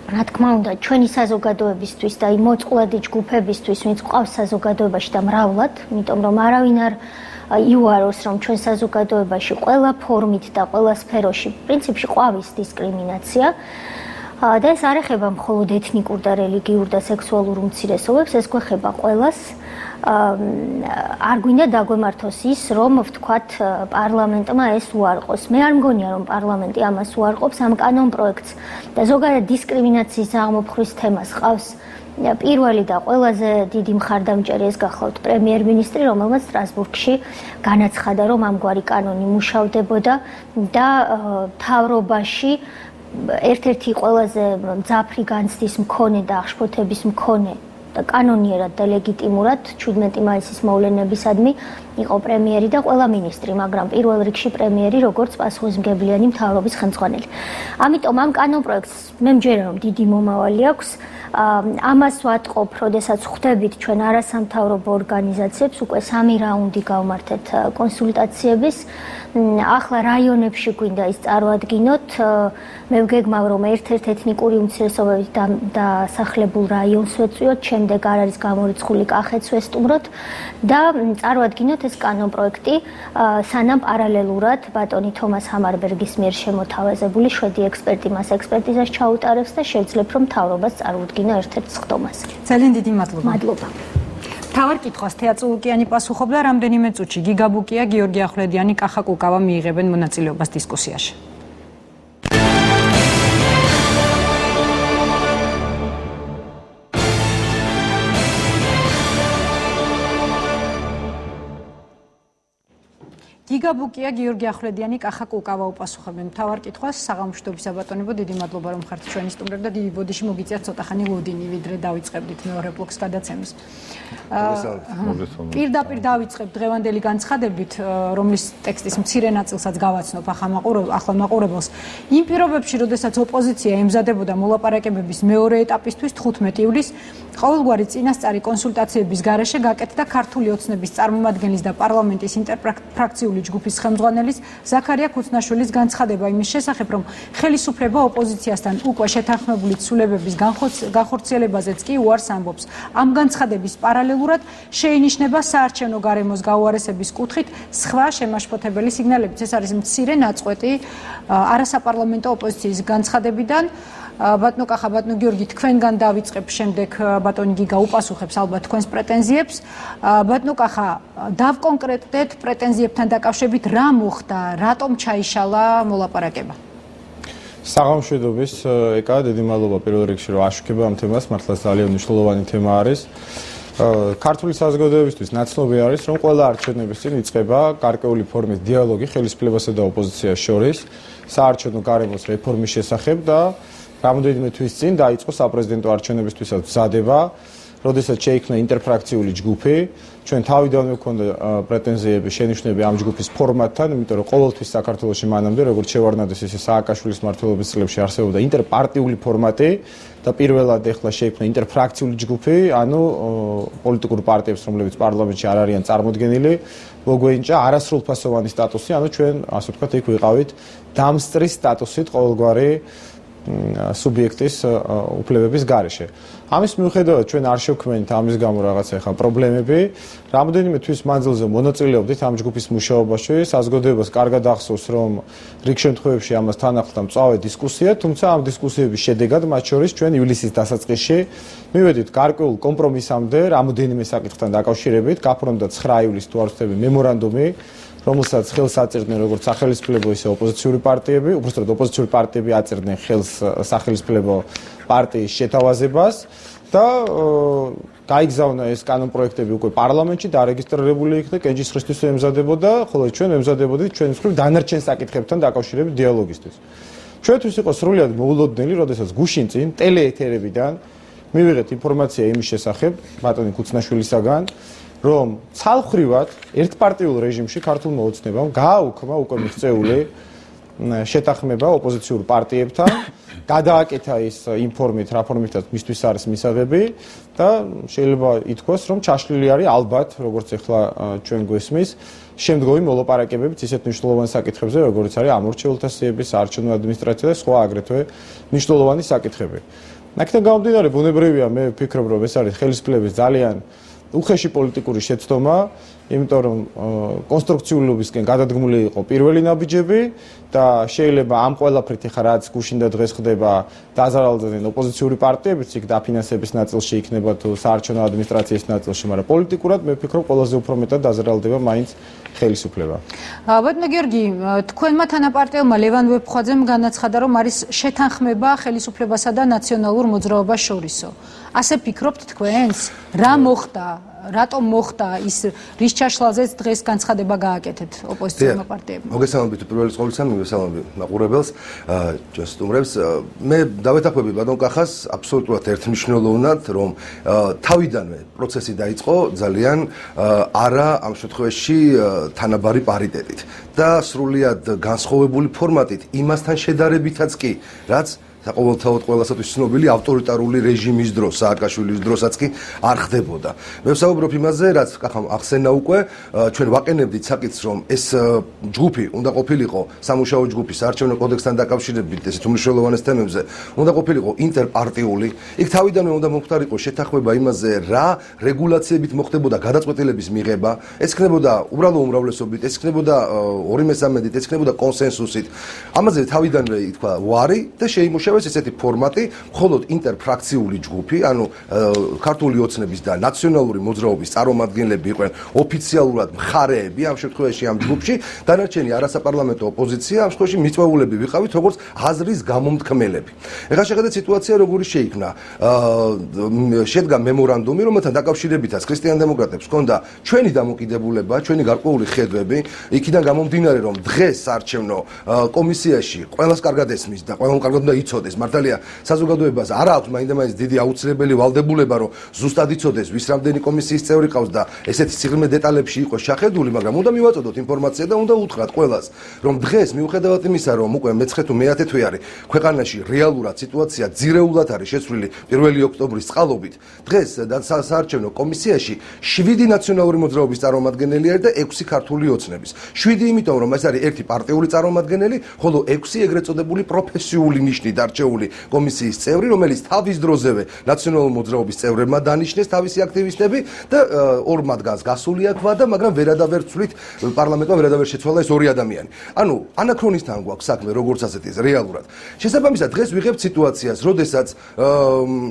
რა თქმა უნდა, ჩვენი საზოგადოებისთვის და იმ მოწყვლადი ჯგუფებისთვის, ვინც ყავს საზოგადოებაში და მრავლად, იმიტომ რომ არავინ არ იუაროს, რომ ჩვენ საზოგადოებაში ყველა ფორმით და ყველა სფეროში პრინციპში ყვავის დისკრიმინაცია. და ეს არ ეხება მხოლოდ ეთნიკურ და რელიგიურ და სექსუალურ უმცირესობებს, ეს გვეხება ყველას. არ გვინდა დაგვემართოს ის, რომ ვთქვათ პარლამენტმა ეს უარყოს. მე არ მგონია, რომ პარლამენტი ამას უარყოფს ამ კანონპროექტს და ზოგადად დისკრიმინაციის აღმოფხვრვის თემას ყავს პირველი და ყველაზე დიდი მხარდამჭერი ეს გახლავთ პრემიერ-მინისტრი, რომელმაც სტრასბურგში განაცხადა, რომ ამგვარი კანონი მუშავდებოდა და მთავრობაში ერთ-ერთი ყველაზე მძაფრი განცდის მქონე და აღშფოთების მქონე და კანონიერად და ლეგიტიმურად 17 მაისის მოვლენებისადმი იყო პრემიერი და ყველა მინისტრი, მაგრამ პირველ რიგში პრემიერი როგორც პასუხისმგებლიანი მთავრობის ხელმძღვანელი. ამიტომ ამ კანონპროექტს მე მჯერა, რომ დიდი მომავალი აქვს. ამას ვატყობ, როდესაც ხვდებით ჩვენ არასამთავრობო ორგანიზაციებს, უკვე 3 რაუნდი გავმართეთ კონსულტაციების. ახლა რაიონებში გვინდა ის წარმოადგინოთ. მე ვგეგმავ, რომ ერთ-ერთ ეთნიკური უმცირესობებით დასახლებულ რაიონს ვეწვიოთ, შემდეგ არ არის გამორიცხული კახეთს ვესტუმროთ და წარმოადგინოთ ეს კანონპროექტი, სანამ პარალელურად ბატონი თომას ჰამარბერგის მიერ შემოთავაზებული შვედი ექსპერტი მას ექსპერტიზას ჩაუტარებს და შევძლებ, რომ მთავრობას წარუდგინა ერთ-ერთ სხდომას. ძალიან დიდი მადლობა. მადლობა. მთავარ კითხვას თეატრო ლუკიანი პასუხობდა, რამდენიმე წუთში გიგა ბუკია, გიორგი ახვლედიანი, კახა კუკავა მიიღებენ მონაწილეობას დისკუსიაში. გიგა ბუკია, გიორგი ახვლედიანი, კახა კუკავა უპასუხებენ მთავარ კითხვას. საღამოშტობის აბატონებო, დიდი მადლობა, რომ ხართ ჩვენი სტუმრები და დიდი ბოდიში მოგიწიათ ცოტა ხანი ლოდინი, ვიდრე დავიწყებდით მეორე ბლოკს გადაცემის. პირდაპირ დავიწყებ დღევანდელი განცხადებით, რომლის ტექსტის მცირე ნაწილსაც გავაცნობ ახლა მაყურებელს. იმ პირობებში, როდესაც ოპოზიცია ემზადებოდა მოლაპარაკებების მეორე ეტაპისთვის 15 ივლისს, ყოველგვარი წინასწარი კონსულტაციების გარეშე გაკეთდა ქართული ოცნების წარმომადგენლის და პარლამენტის ინტერფრაქციული ჯგუფის ხელმძღვანელის ზაქარია ქუცნაშვილის განცხადება იმის შესახებ, რომ ხელისუფლება ოპოზიციასთან უკვე შეთანხმებული ცვლილებების განხორციელებაზეც კი უარს ამბობს. ამ განცხადების პარალელურად შეინიშნება საარჩევნო გარემოს გაუარესების კუთხით სხვა შემაშფოთებელი სიგნალებიც. ეს არის მცირე ნაწყვეტი არასაპარლამენტო ოპოზიციის განცხადებიდან. ბატონო კახა, ბატონო გიორგი, თქვენგან დავიწყებ, შემდეგ ბატონი გიგა უპასუხებს ალბათ თქვენს პრეტენზიებს. ბატონო კახა, დავკონკრეტდეთ პრეტენზიებთან დაკავშირებით რა მოხდა, რატომ ჩაიშალა მოლაპარაკება? საღამოშვიდობის ეკა, დიდი მადლობა პირველ რიგში, რომ აშუქება ამ თემას, მართლაც ძალიან მნიშვნელოვანი თემა არის. ქართული საზოგადოებისთვის ნაცნობი არის, რომ ყველა არჩევნების წინ იწყება გარკვეული ფორმის დიალოგი ხელისუფლებასა და ოპოზიციას შორის საარჩევნო გარემოს რეფორმის შესახებ და რამოდენიმე თვის წინ დაიწყო საპრეზიდენტო არჩევნებისთვისაც მზადება, როდესაც შეიქმნა ინტერფრაქციული ჯგუფი. ჩვენ თავიდანვე გვქონდა პრეტენზიები შენიშვნები ამ ჯგუფის ფორმატთან, იმიტომ რომ ყოველთვის საქართველოში მანამდე, როგორც შევარდნადეს ისე სააკაშვილის მმართველობის წლებში არსებობდა ინტერპარტიული ფორმატი და პირველად ეხლა შეიქმნა ინტერფრაქციული ჯგუფი, ანუ პოლიტიკურ პარტიებს, რომლებიც პარლამენტში არ არიან წარმოდგენილი, მოგვენიჭა არასრულფასოვანი სტატუსი, ანუ ჩვენ ასე ვთქვათ, იქ ვიყავით დამსწრის სტატუსით ყოველგვარი სუბიექტის უფლებების გარეშე. ამის მიუხედავად ჩვენ არ შევქმნით ამის გამო რაღაცა ხა პრობლემები. რამოდენიმე თვის მანძილზე მონაწილეობდით ამ ჯგუფის მუშაობაში. საზოგადოებას კარგად ახსოვს, რომ რიგ შემთხვევებში ამას თან ახლდა მწვავე დისკუსია, თუმცა ამ დისკუსიების შედეგად მათ შორის ჩვენ ივლისის დასაწყისში მივედით გარკვეულ კომპრომისამდე რამოდენიმე საკითხთან დაკავშირებით, გაფორმდა 9 ივლისს თუ არ ვცდები მემორანდუმი, რომელსაც ხელს აწერდნენ როგორც სახელმწიფო ისე ოპოზიციური პარტიები, უბრალოდ ოპოზიციური პარტიები აწერდნენ ხელს სახელმწიფო პარტიის შეთავაზებას და გაიგზავნა ეს კანონპროექტები უკვე პარლამენტში დარეგისტრირებული იქნა, კენჭისყრისთვის ემზადებოდა, ხოლო ჩვენ ემზადებოდით ჩვენს მხრივ დანარჩენ საკითხებთან დაკავშირებით დიალოგისთვის. ჩვენთვის იყო სრულიად მოულოდნელი, როდესაც გუშინ წინ ტელეეთერებიდან მივიღეთ ინფორმაცია იმის შესახებ, ბატონი ქუცნაშვილისაგან, რომ ცალხრივად ერთპარტიულ რეჟიმში ქართულმა ოცნებამ გააუქმა უკვე მიღწეული შეთანხმება ოპოზიციურ პარტიებთან, გადააკეთა ის ინფორმით, რა ფორმითაც მისთვის არის მისაღები და შეიძლება ითქვას, რომ ჩაშლილი არის ალბათ, როგორც ახლა ჩვენ გვესმის, შემდგომი მოლაპარაკებებით ისეთ მნიშვნელოვან საკითხებზე, როგორც არის ამორჩეულთა სიების, საარჩევნო ადმინისტრაცია და სხვა აგრეთვე მნიშვნელოვანი საკითხები. აქედან გამომდინარე, ბუნებრივია, მე ვფიქრობ, რომ ეს არის ხელისუფლების ძალიან უხეში პოლიტიკური შეცდომა, იმიტომ რომ კონსტრუქციულობისკენ გადადგმული იყო პირველი ნაბიჯები და შეიძლება ამ ყველაფრით ახლა რაც გუშინ და დღეს ხდება დაზარალდნენ ოპოზიციური პარტიებიც, იქ დაფინანსების ნაწილში იქნება თუ საარჩევნო ადმინისტრაციის ნაწილში, მაგრამ პოლიტიკურად მე ვფიქრობ ყველაზე უფრო მეტად დაზარალდება მაინც ხელისუფლება. ბატონო გიორგი, თქვენმა თანაპარტიელმა ლევან ვეფხვაძემ განაცხადა, რომ არის შეთანხმება ხელისუფლებასა და ნაციონალურ მოძრაობას შორისო. ასე ფიქრობთ თქვენს? რა მოხდა? რატომ მოხდა ის რის ჩაშლაზეც დღეს განცხადება გააკეთეთ ოპოზიციურმა პარტიებმა? მოგესალმებით პირველ ყოვლისა, მივესალმები მაყურებელს, სტუმრებს. მე დავეთანხმები ბატონ კახას აბსოლუტურად ერთმნიშვნელოვნად, რომ თავიდანვე პროცესი დაიწყო ძალიან არა ამ შემთხვევაში თანაბარი პარიტეტით და სრულიად განსხვავებული ფორმატით იმასთან შედარებითაც კი, რაც საყოველთაოდ ყველასათვის ცნობილი ავტორიტარული რეჟიმის დროს, სააკაშვილის დროსაც კი არ ხდებოდა. მე ვსაუბრობ იმაზე, რაც კახამ ახსენა უკვე, ჩვენ ვაყენებდით საკითხს, რომ ეს ჯგუფი უნდა ყოფილიყო სამუშაო ჯგუფი საარჩევნო კოდექსთან დაკავშირებით ესეთ უმნიშვნელოვანეს თემებზე, უნდა ყოფილიყო ინტერპარტიული. იქ თავიდანვე უნდა მომხდარიყო შეთანხმება იმაზე, რა რეგულაციებით მოხდებოდა გადაწყვეტილების მიღება, ეს ხდებოდა უბრალო უმრავლესობით, ეს ხდებოდა 2/3-ით, ეს ხდებოდა კონსენსუსით. ამაზე თავიდანვე ითქვა ვარი და შეიმუშავა ესეთი ფორმატი, მხოლოდ ინტერფრაქციული ჯგუფი, ანუ ქართული ოცნების და ნაციონალური მოძრაობის წარმომადგენლები იყვნენ ოფიციალურად მხარეები ამ შემთხვევაში ამ ჯგუფში, დანარჩენი არასაპარლამენტო ოპოზიცია ამ შემთხვევაში მიწვეულები ვიყავით როგორც აზრის გამომთქმელები. ეხლა შეხედეთ სიტუაცია როგორი შეიქმნა. შედგა მემორანდუმი, რომელთან დაკავშირებითაც ქრისტიან-დემოკრატებს ჰქონდა ჩვენი დამოკიდებულება, ჩვენი გარკვეული ხედვები, იქიდან გამომდინარე, რომ დღეს საარჩევნო კომისიაში ყველას კარგად ესმის და ყველამ კარგად უნდა იცოდეს. მართალია საზოგადოებას არ აქვს მაინდა-მაინც დიდი აუცილებელი ვალდებულება, რომ ზუსტად იცოდეს, ვის რამდენი კომისიის წევრი ყავს და ესეთი სიღრმე დეტალებში იყოს შეხედული, მაგრამ უნდა მივაწოდოთ ინფორმაცია და უნდა უთხრათ ყველას, რომ დღეს მიუხედავად იმისა, რომ უკვე მე-9 თუ მე-10 თვე არის ქვეყანაში რეალურად სიტუაცია ძირეულად არის შეცვლილი 1 ოქტომბრის წყალობით, დღეს საარჩევნო კომისიაში 7 ნაციონალური მოძრაობის წარმომადგენელი არის და 6 ქართული ოცნების. 7 იმიტომ, რომ ეს არის ერთი პარტიული წარმომადგენელი, ხოლო 6 ეგრეთ წოდებული პროფესიული ნიშნით არჩეული კომისიის წევრი, რომელიც თავის დროზევე ნაციონალური მოძრაობის წევრებმა დანიშნეს თავისი აქტივისტები და ორ მათგანს გასული აქვს და მაგრამ ვერადავერცვლით პარლამენტმა ვერადავერ შეცვალა ეს ორი ადამიანი. ანუ ანაქრონისთან გვაქვს საქმე, როგორც ასეთი ეს რეალურად. შესაბამისად დღეს ვიღებთ სიტუაციას, როდესაც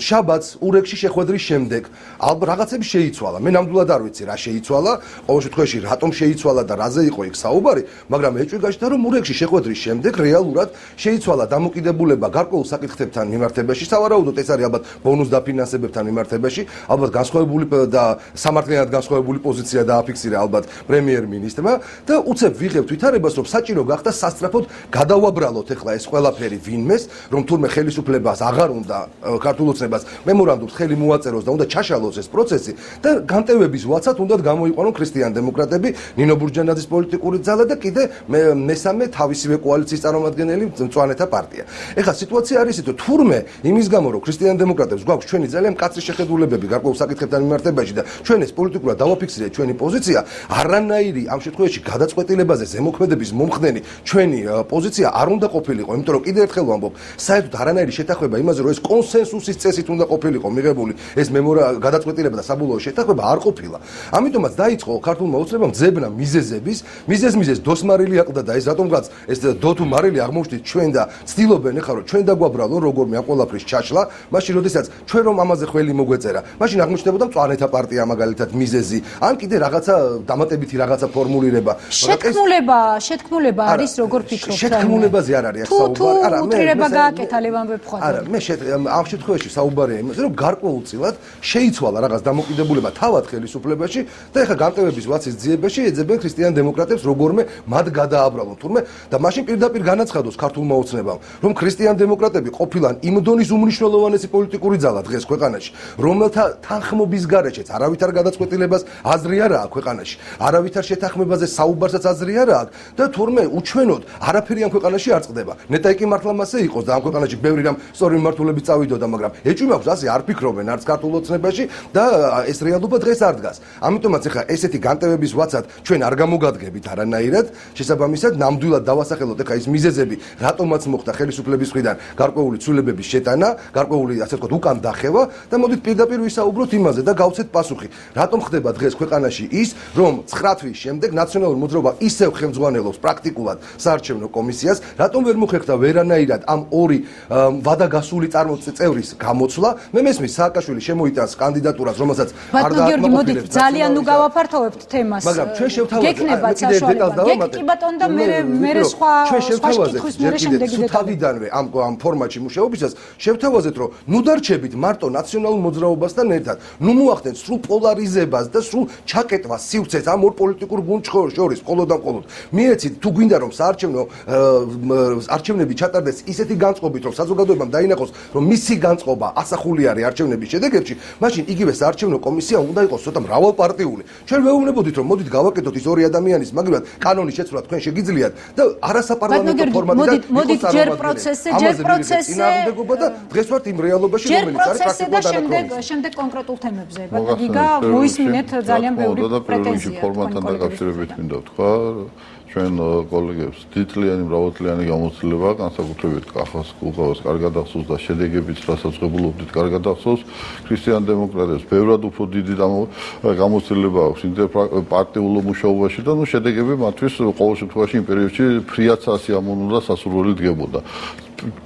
შაბათს ურეკში შეხვედრის შემდეგ ალბათ რაღაცები შეიცვალა. მე ნამდვილად არ ვიცი რა შეიცვალა, ყოველ შემთხვევაში რატომ შეიცვალა და რაზე იყო იქ საუბარი, მაგრამ ეჭვი გაჩნდა, რომ ურეკში შეხვედრის შემდეგ რეალურად შეიცვალა დამოკიდებულება გარკვეულ საკითხებთან მიმართებაში, სავარაუდოდ ეს არის ალბათ ბონუს დაფინანსებებთან მიმართებაში, ალბათ განსხვავებული და სამართლიანად განსხვავებული პოზიცია დააფიქსირა ალბათ პრემიერ-მინისტრმა და უცებ ვიღებთ ვითარებას, რომ საჭირო გახდა სასწრაფოდ გადავაბრალოთ ეხლა ეს ყველაფერი ვინმეს, რომ თურმე ხელისუფლებას აღარ უნდა ქართულ ოცნებას მემორანდუმს ხელი მოაწეროს და უნდა ჩაშალოს ეს პროცესი და განტევების ვაცად უნდა გამოიყვანონ ქრისტიან-დემოკრატები, ნინო ბურჯანაძის პოლიტიკური ძალა და კიდე მესამე თავისივე კოალიციის წარმომადგენელი მწვანეთა პარტია. ეხლა სიტუაცია არის ისეთი, თურმე იმის გამო, რომ ქრისტიან-დემოკრატებს გვაქვს ჩვენი ძალიან მკაცრი შეხედულებები გარკვეულ საკითხებთან მიმართებაში და ჩვენ ეს პოლიტიკურად დავაფიქსირეთ ჩვენი პოზიცია, არანაირი ამ შემთხვევაში გადაწყვეტილებაზე ზემოქმედების მომხდენი ჩვენი პოზიცია არ უნდა ყოფილიყო, იმიტომ რომ კიდევ ერთხელ ვამბობ, საერთოდ არანაირი შეთანხმება იმაზე, რომ ეს კონსენსუსის წესით უნდა ყოფილიყო მიღებული ეს გადაწყვეტილება და საბოლოო შეთანხმება არ ყოფილა. ამიტომაც დაიწყო ქართულმა ოცნებამ ძებნა მიზეზების, მიზეზ დოსმარილი აყდა და ეს რატომღაც ეს დოთუ მარილი აღმოჩნდით ჩვენ და ცდილობენ ეხლა რომ ჩვენ დაგვაბრალონ როგორმე ამ ყველაფრის ჩაშლა, მაშინ როდესაც ჩვენ რომ ამაზე ხელი მოგვეწერა, მაშინ აღმოჩნდებოდა მწვანეთა პარტია მაგალითად მიზეზი, ან კიდე რაღაცა დამატებითი რაღაცა ფორმულირება. შეთქმულება არის როგორ ფიქრობთ? შეთქმულებაზე არ არის საუბარი, არა, მე უტრირება გააკეთა ლევან ბებხვა. არა, მე ამ შემთხვევაში საუბარია იმაზე, რომ გარკვეულწილად შეიცვალა რაღაც დამოკიდებულება თავად ხელისუფლებაში და ეხლა განტევების ვაცის ძიებაში ეძებენ ქრისტიან-დემოკრატებს როგორმე მათ გადააბრალონ თურმე და მაშინ პირდაპირ განაცხადოს ქართულმა ოცნებამ, რომ ქრისტიან-დემოკრატები ყოფილან იმ დონის უმნიშვნელოვანესი პოლიტიკური ძალა დღეს ქვეყანაში, რომელთა თანხმობის გარეშეც არავითარ გადაწყვეტილებას აზრი არ აქვს ქვეყანაში, არავითარ შეთანხმებაზე საუბარსაც აზრი არ აქვს და თურმე უჩვენოდ არაფერი ამ ქვეყანაში არ წყდება. ნეტაი კი მართლა მასე იყოს და ამ ქვეყანაში ბევრი რამ სწორი მიმართულებით წავიდოდა, მაგრამ ეჭვი მაქვს ასე არ ფიქრობენ არც ქართულ ოცნებაში და ეს რეალობა დღეს არ დგას. ამიტომაც ეხლა ესეთი განტევების ვაცად ჩვენ არ გამოგადგებით არანაირად, შესაბამისად ნამდვილად დავასახელოთ ეხლა ის მიზეზები, რატომაც მოხდა ხელისუფლების მხრიდან გარკვეული ცვლილებების შეტანა, გარკვეული ასე ვთქვათ უკან დახევა და მოდით პირდაპირ ვისაუბროთ იმაზე და გავცეთ პასუხი. რატომ ხდება დღეს ქვეყანაში ის, რომ 9 თვის შემდეგ ნაციონალური მოძრაობა ისევ ხელმძღვანელობს პრაქტიკულად საარჩევნო კომისიას, რატომ ვერ მოხერხდა ვერანაირად ამ ორი ვადაგასული წევრის გამოცვლა? მე მესმის სააკაშვილი შემოიტანს კანდიდატურას, რომელსაც არ დააკმაყოფილებს ძალიან ნუ გავაფართოვებთ თემას. მაგრამ ჩვენ შევთავაზეთ, გეკნება საშუალება. კი ბატონო და მე სხვა შეკითხვის მე შემდეგი თავიდანვე ამ ფორმატში მუშაობისას შევთავაზეთ, რომ ნუ დარჩებით მარტო ნაციონალურ მოძრაობასთან ერთად, ნუ მოახდენთ სრულ პოლარიზებას და სრულ ჩაკეტვას სივრცეს ამ ორ პოლიტიკურ გუნდს შორის მხოლოდ და მხოლოდ. მიეცით თუ გვინდა რომ საარჩევნო არჩევნები ჩატარდეს ისეთი განწყობით, რომ საზოგადოებამ დაინახოს, რომ მისი განწყობა ასახული არის არჩევნების შედეგებში, მაშინ იგივე საარჩევნო კომისია უნდა იყოს ცოტა მრავალპარტიული. ჩვენ ვეუბნებოდით, რომ მოდით გავაკეთოთ ის ორი ადამიანის მაგალითად კანონის შეცვლა თქვენ შეგიძლიათ და არასაპარლამენტო ფორმატიდან მოდით ჯერ პროცესზე და დღეს ვართ იმ რეალობაში, რომელიც არის პრაქტიკულად ანაკრონიზმი. შემდეგ კონკრეტულ თემებზე. ბატონო გიგა, მოისმინეთ ძალიან ბევრი პრეტენზია. ფორმატთან დაკავშირებით მინდა ვთქვა, ჩვენ კოლეგებს დიდწლიანი, მრავალწლიანი გამოცდილება, განსაკუთრებით კახას კულკავას კარგად ახსოვს და შედეგებიც რასაც ღებულობდით კარგად ახსოვს, ქრისტიან-დემოკრატებს ბევრად უფრო დიდი გამოცდილება აქვს ინტერპარტიულ მუშაობაში და ნუ შედეგები მათთვის ყოველ შემთხვევაში იმ პერიოდში ფრიად სასიამოვნო და სასურველი დგებოდა.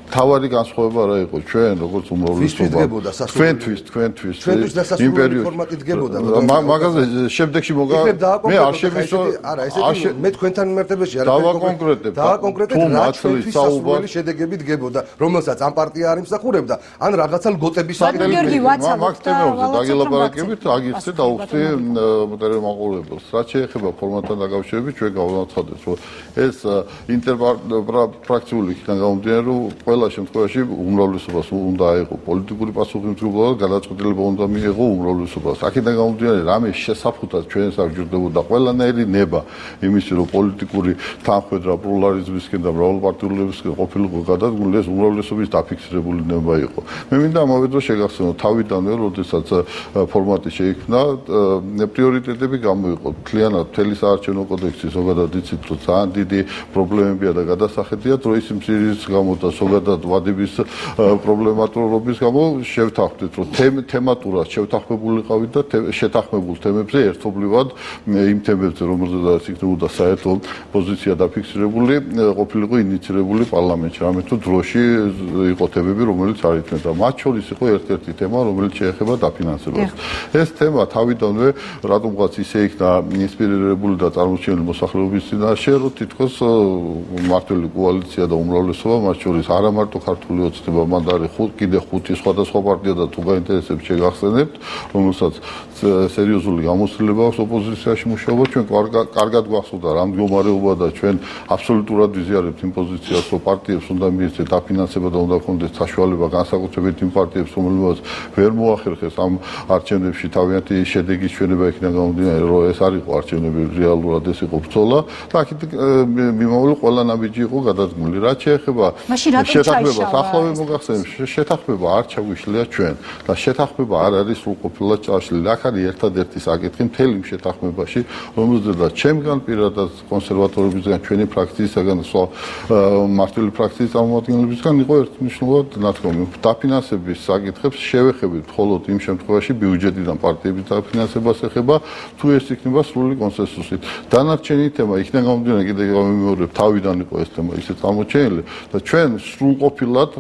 თავარი განსხვავება რა იყო ჩვენ როგორც უმრავლესობა თქვენთვის იმ პერიოდში დგებოდა მაგაზე შემდეგში მე არ შევისო არა ესე მე თქვენთან მიმართებაში არ დავაკონკრეტებ რა ჩვენთვის სასურველი შედეგები დგებოდა რომელსაც ამ პარტია არ იმსახურებდა ან რაღაცა ლგოტების საკითხები დაგელაპარაკებით აგიხსნით აუხსნი მაყურებელს რაც შეეხება ფორმატთან დაკავშირებით ჩვენ გავაცხადეთ რომ ეს ინტერფრაქციული იქიდან გამომდინარე რომ ყველა შემთხვევაში უმრავლესობას უნდა აიღო პოლიტიკური პასუხისმგებლობა და გადაწყვეტილება უნდა მიიღო უმრავლესობას. აქედან გამომდინარე რამე შესაფხუდად ჩვენს არ ჯერდებოდა ყველანაირი ნება იმისი რომ პოლიტიკური თანხმედრა პლურალიზმისკენ და მრავალპარტიულებისკენ ყოფილიყო გადადგმული ეს უმრავლესობის დაფიქსირებული ნება იყო. მე მინდა ამავე დროს შეგახსენო თავიდანვე როდესაც ფორმატი შეიქმნა პრიორიტეტები გამოიყო მთლიანად მთელი საარჩევნო კოდექსი ზოგადად იცით რომ ძალიან დიდი პრობლემებია და გადასახედია დროის მცირეობის გამო და ზოგადად ვადების პრობლემატურობის გამო შევთანხმდით რომ თემატურად შევთანხმებულიყავით და შეთანხმებულ თემებზე ერთობლივად იმ თემებზე რომელზედაც იქნებოდა საერთო პოზიცია დაფიქსირებული ყოფილიყო ინიცირებული პარლამენტში რამე თუ დროში იყო თემები რომელიც არ იქნებოდა მათ შორის იყო ერთ-ერთი თემა რომელიც შეეხება დაფინანსებას ეს თემა თავიდანვე რატომღაც ისე იქნა ინსპირირებული და წარმოჩენილი მოსახლეობის წინაშე რომ თითქოს მმართველი კოალიცია და უმრავლესობა მათ შორის შორის არა მარტო ქართული ოცნება, მან არის კიდე 5 სხვადასხვა პარტია და თუ გაინტერესებს შეგახსენებთ, რომელსაც სერიოზული გამოცდილება აქვს ოპოზიციაში მუშაობა, ჩვენ კარგად გვახსოვდა რა მდგომარეობა და ჩვენ აბსოლუტურად ვიზიარებთ იმ პოზიციას, რომ პარტიებს უნდა მიეცეთ დაფინანსება და უნდა ქონდეს საშუალება განსაკუთრებით იმ პარტიებს, რომლებიც ვერ მოახერხეს ამ არჩევნებში თავიანთი შედეგის ჩვენება იქნა გამომდინარე, რომ ეს არ იყო არჩევნები, რეალურად ეს იყო ბრძოლა და აქეთ მიმავალი ყველა ნაბიჯი იყო გადადგმული. რაც შეეხება შეთანხმებას, ახლავე მოგახსენებ, შეთანხმება არ ჩაგვიშლია ჩვენ და შეთანხმება არ არის სრულყოფილად წაშლილი. აქ არის ერთადერთი საკითხი მთელი შეთანხმებაში, რომელზედაც ჩემგან პირადად კონსერვატორებისგან, ჩვენი ფრაქციისგან, სხვა მართლი ფრაქციის წარმომადგენლებისგან იყო ერთმნიშვნელად ნათქვამი. დაფინანსების საკითხებს შევეხებით მხოლოდ იმ შემთხვევაში ბიუჯეტიდან პარტიების დაფინანსებას ეხება, თუ ეს იქნება სრული კონსენსუსით. დანარჩენი თემა იქნება გამომდინარე, კიდე გამიმეორებ, თავიდან იყო ეს თემა ისე წარმოჩენილი და ჩვენ სრულყოფილად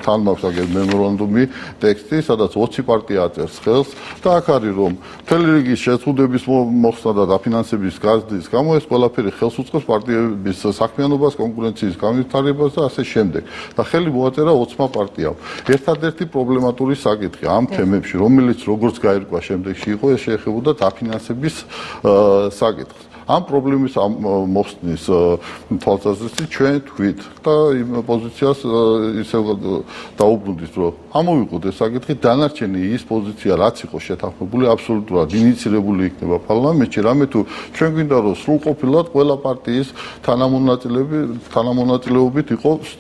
თან მაქვს აგერ მემორანდუმი ტექსტი, სადაც 20 პარტია აწერს ხელს და აქ არის რომ მთელი რიგი შეზღუდვების მოხსნა და დაფინანსების გაზრდის გამო ეს ყველაფერი ხელს უწყობს პარტიების საქმიანობას, კონკურენციის განვითარებას და ასე შემდეგ. და ხელი მოაწერა 20 პარტიამ. ერთადერთი პრობლემატური საკითხი ამ თემებში, რომელიც როგორც გაირკვა შემდეგში იყო, ეს შეეხებოდა დაფინანსების საკითხს. ამ პრობლემის მოხსნის თვალსაზრისით ჩვენ თქვით და იმ პოზიციას ისე დაუბრუნდით, რომ ამოვიყოთ ეს საკითხი, დანარჩენი ის პოზიცია, რაც იყო შეთანხმებული, აბსოლუტურად ინიცირებული იქნება პარლამენტში, რამე თუ ჩვენ გვინდა რომ სრულყოფილად ყველა პარტიის თანამონაწილეობით იყოს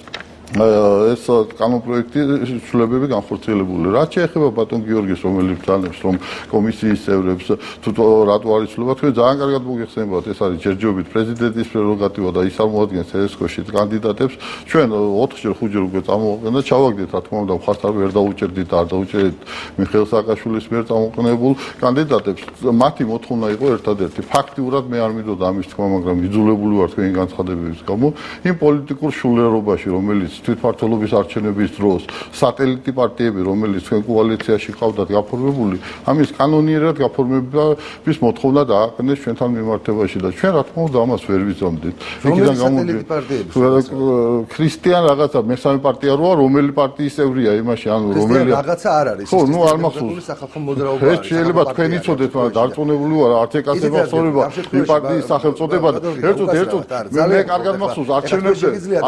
ეს კანონპროექტი ცვლილებები განხორციელებული. რაც შეეხება ბატონ გიორგის, რომელიც ძალებს, რომ კომისიის წევრებს თუ რატო არ იცვლება, თქვენ ძალიან კარგად მოგეხსენებათ, ეს არის ჯერჯერობით პრეზიდენტის პრეროგატივა და ის წარმოადგენს ესკოში კანდიდატებს. ჩვენ 4-ჯერ 5-ჯერ უკვე წამოვაყენდა, ჩავაგდეთ, რა თქმა უნდა, მხარს არ ვერ დაუჭერდით და არ დაუჭერეთ მიხეილ სააკაშვილის მიერ წამოყენებულ კანდიდატებს. მათი მოთხოვნა იყო ერთადერთი. ფაქტიურად მე არ მინდოდა ამის თქვა, მაგრამ იძულებული ვარ თქვენი განცხადებების გამო, იმ პოლიტიკურ შულერობაში, რომელიც თვითმმართველობის არჩევნების დროს სატელიტი პარტიები, რომელიც თქვენ კოალიციაში ყავდათ გაფორმებული, ამის კანონიერად გაფორმების მოთხოვნა დააყენეს ჩვენთან მიმართებაში და ჩვენ რა თქმა უნდა ამას ვერ ვიზამდით. იქიდან გამომდინარე, ქრისტიან რაღაცა მესამე პარტია როა, რომელი პარტიის წევრია იმაში, ანუ რომელი რაღაცა არ არის. ხო, ნუ არ მახსოვს. სახალხო მოძრაობა არის. ეს შეიძლება თქვენ იცოდეთ, მაგრამ დარწმუნებული ვარ, არც ეკაც ემახსოვრება იმ პარტიის სახელწოდება და ერთოდ მე კარგად მახსოვს არჩევნებზე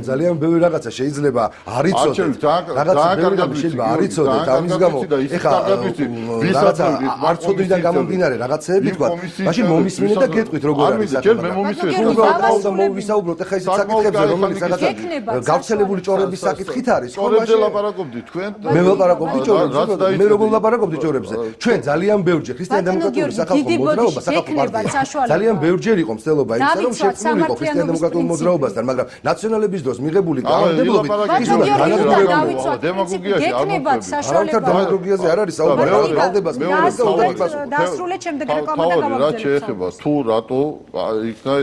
ძალიან ბევრი რაღაცა შეიძლება არ იცოდეთ, რაღაცა კარგად შეიძლება არ იცოდეთ, ამის გამო ეხა რაღაცა არცოდიდან გამომდინარე რაღაცეები თქვა, მაშინ მომისმინეთ და გეტყვით როგორ არის საქმე. მე მომისმინეთ, უნდა მოვისაუბროთ ეხა ისეთ საკითხებზე, რომელიც რაღაცა გავრცელებული ჭორების საკითხით არის. ჭორებზე ლაპარაკობდით თქვენ? მე ვლაპარაკობდი ჭორებზე, მე როგორ ვლაპარაკობდი ჭორებზე? ჩვენ ძალიან ბევრჯერ ქრისტიან დემოკრატიული სახალხო მოძრაობა, სახალხო პარტია ძალიან ბევრჯერ იყო მცდელობა იმისა, რომ შექმნილი იყო ქრისტიან დემოკრატიულ მოძრაობასთან, მაგრამ ნაციონალების დროს მიღებული კანონმდებლობით ის უნდა განადგურებულიყო. დემაგოგიაში არ გეკნებათ საშუალება. დემაგოგიაზე არ არის საუბარი, ვალდებას მეორე და უნდა გასულ. დასრულეთ შემდეგ რეკლამა და გავაგზავნოთ. რაც შეეხება თუ რატო იქნა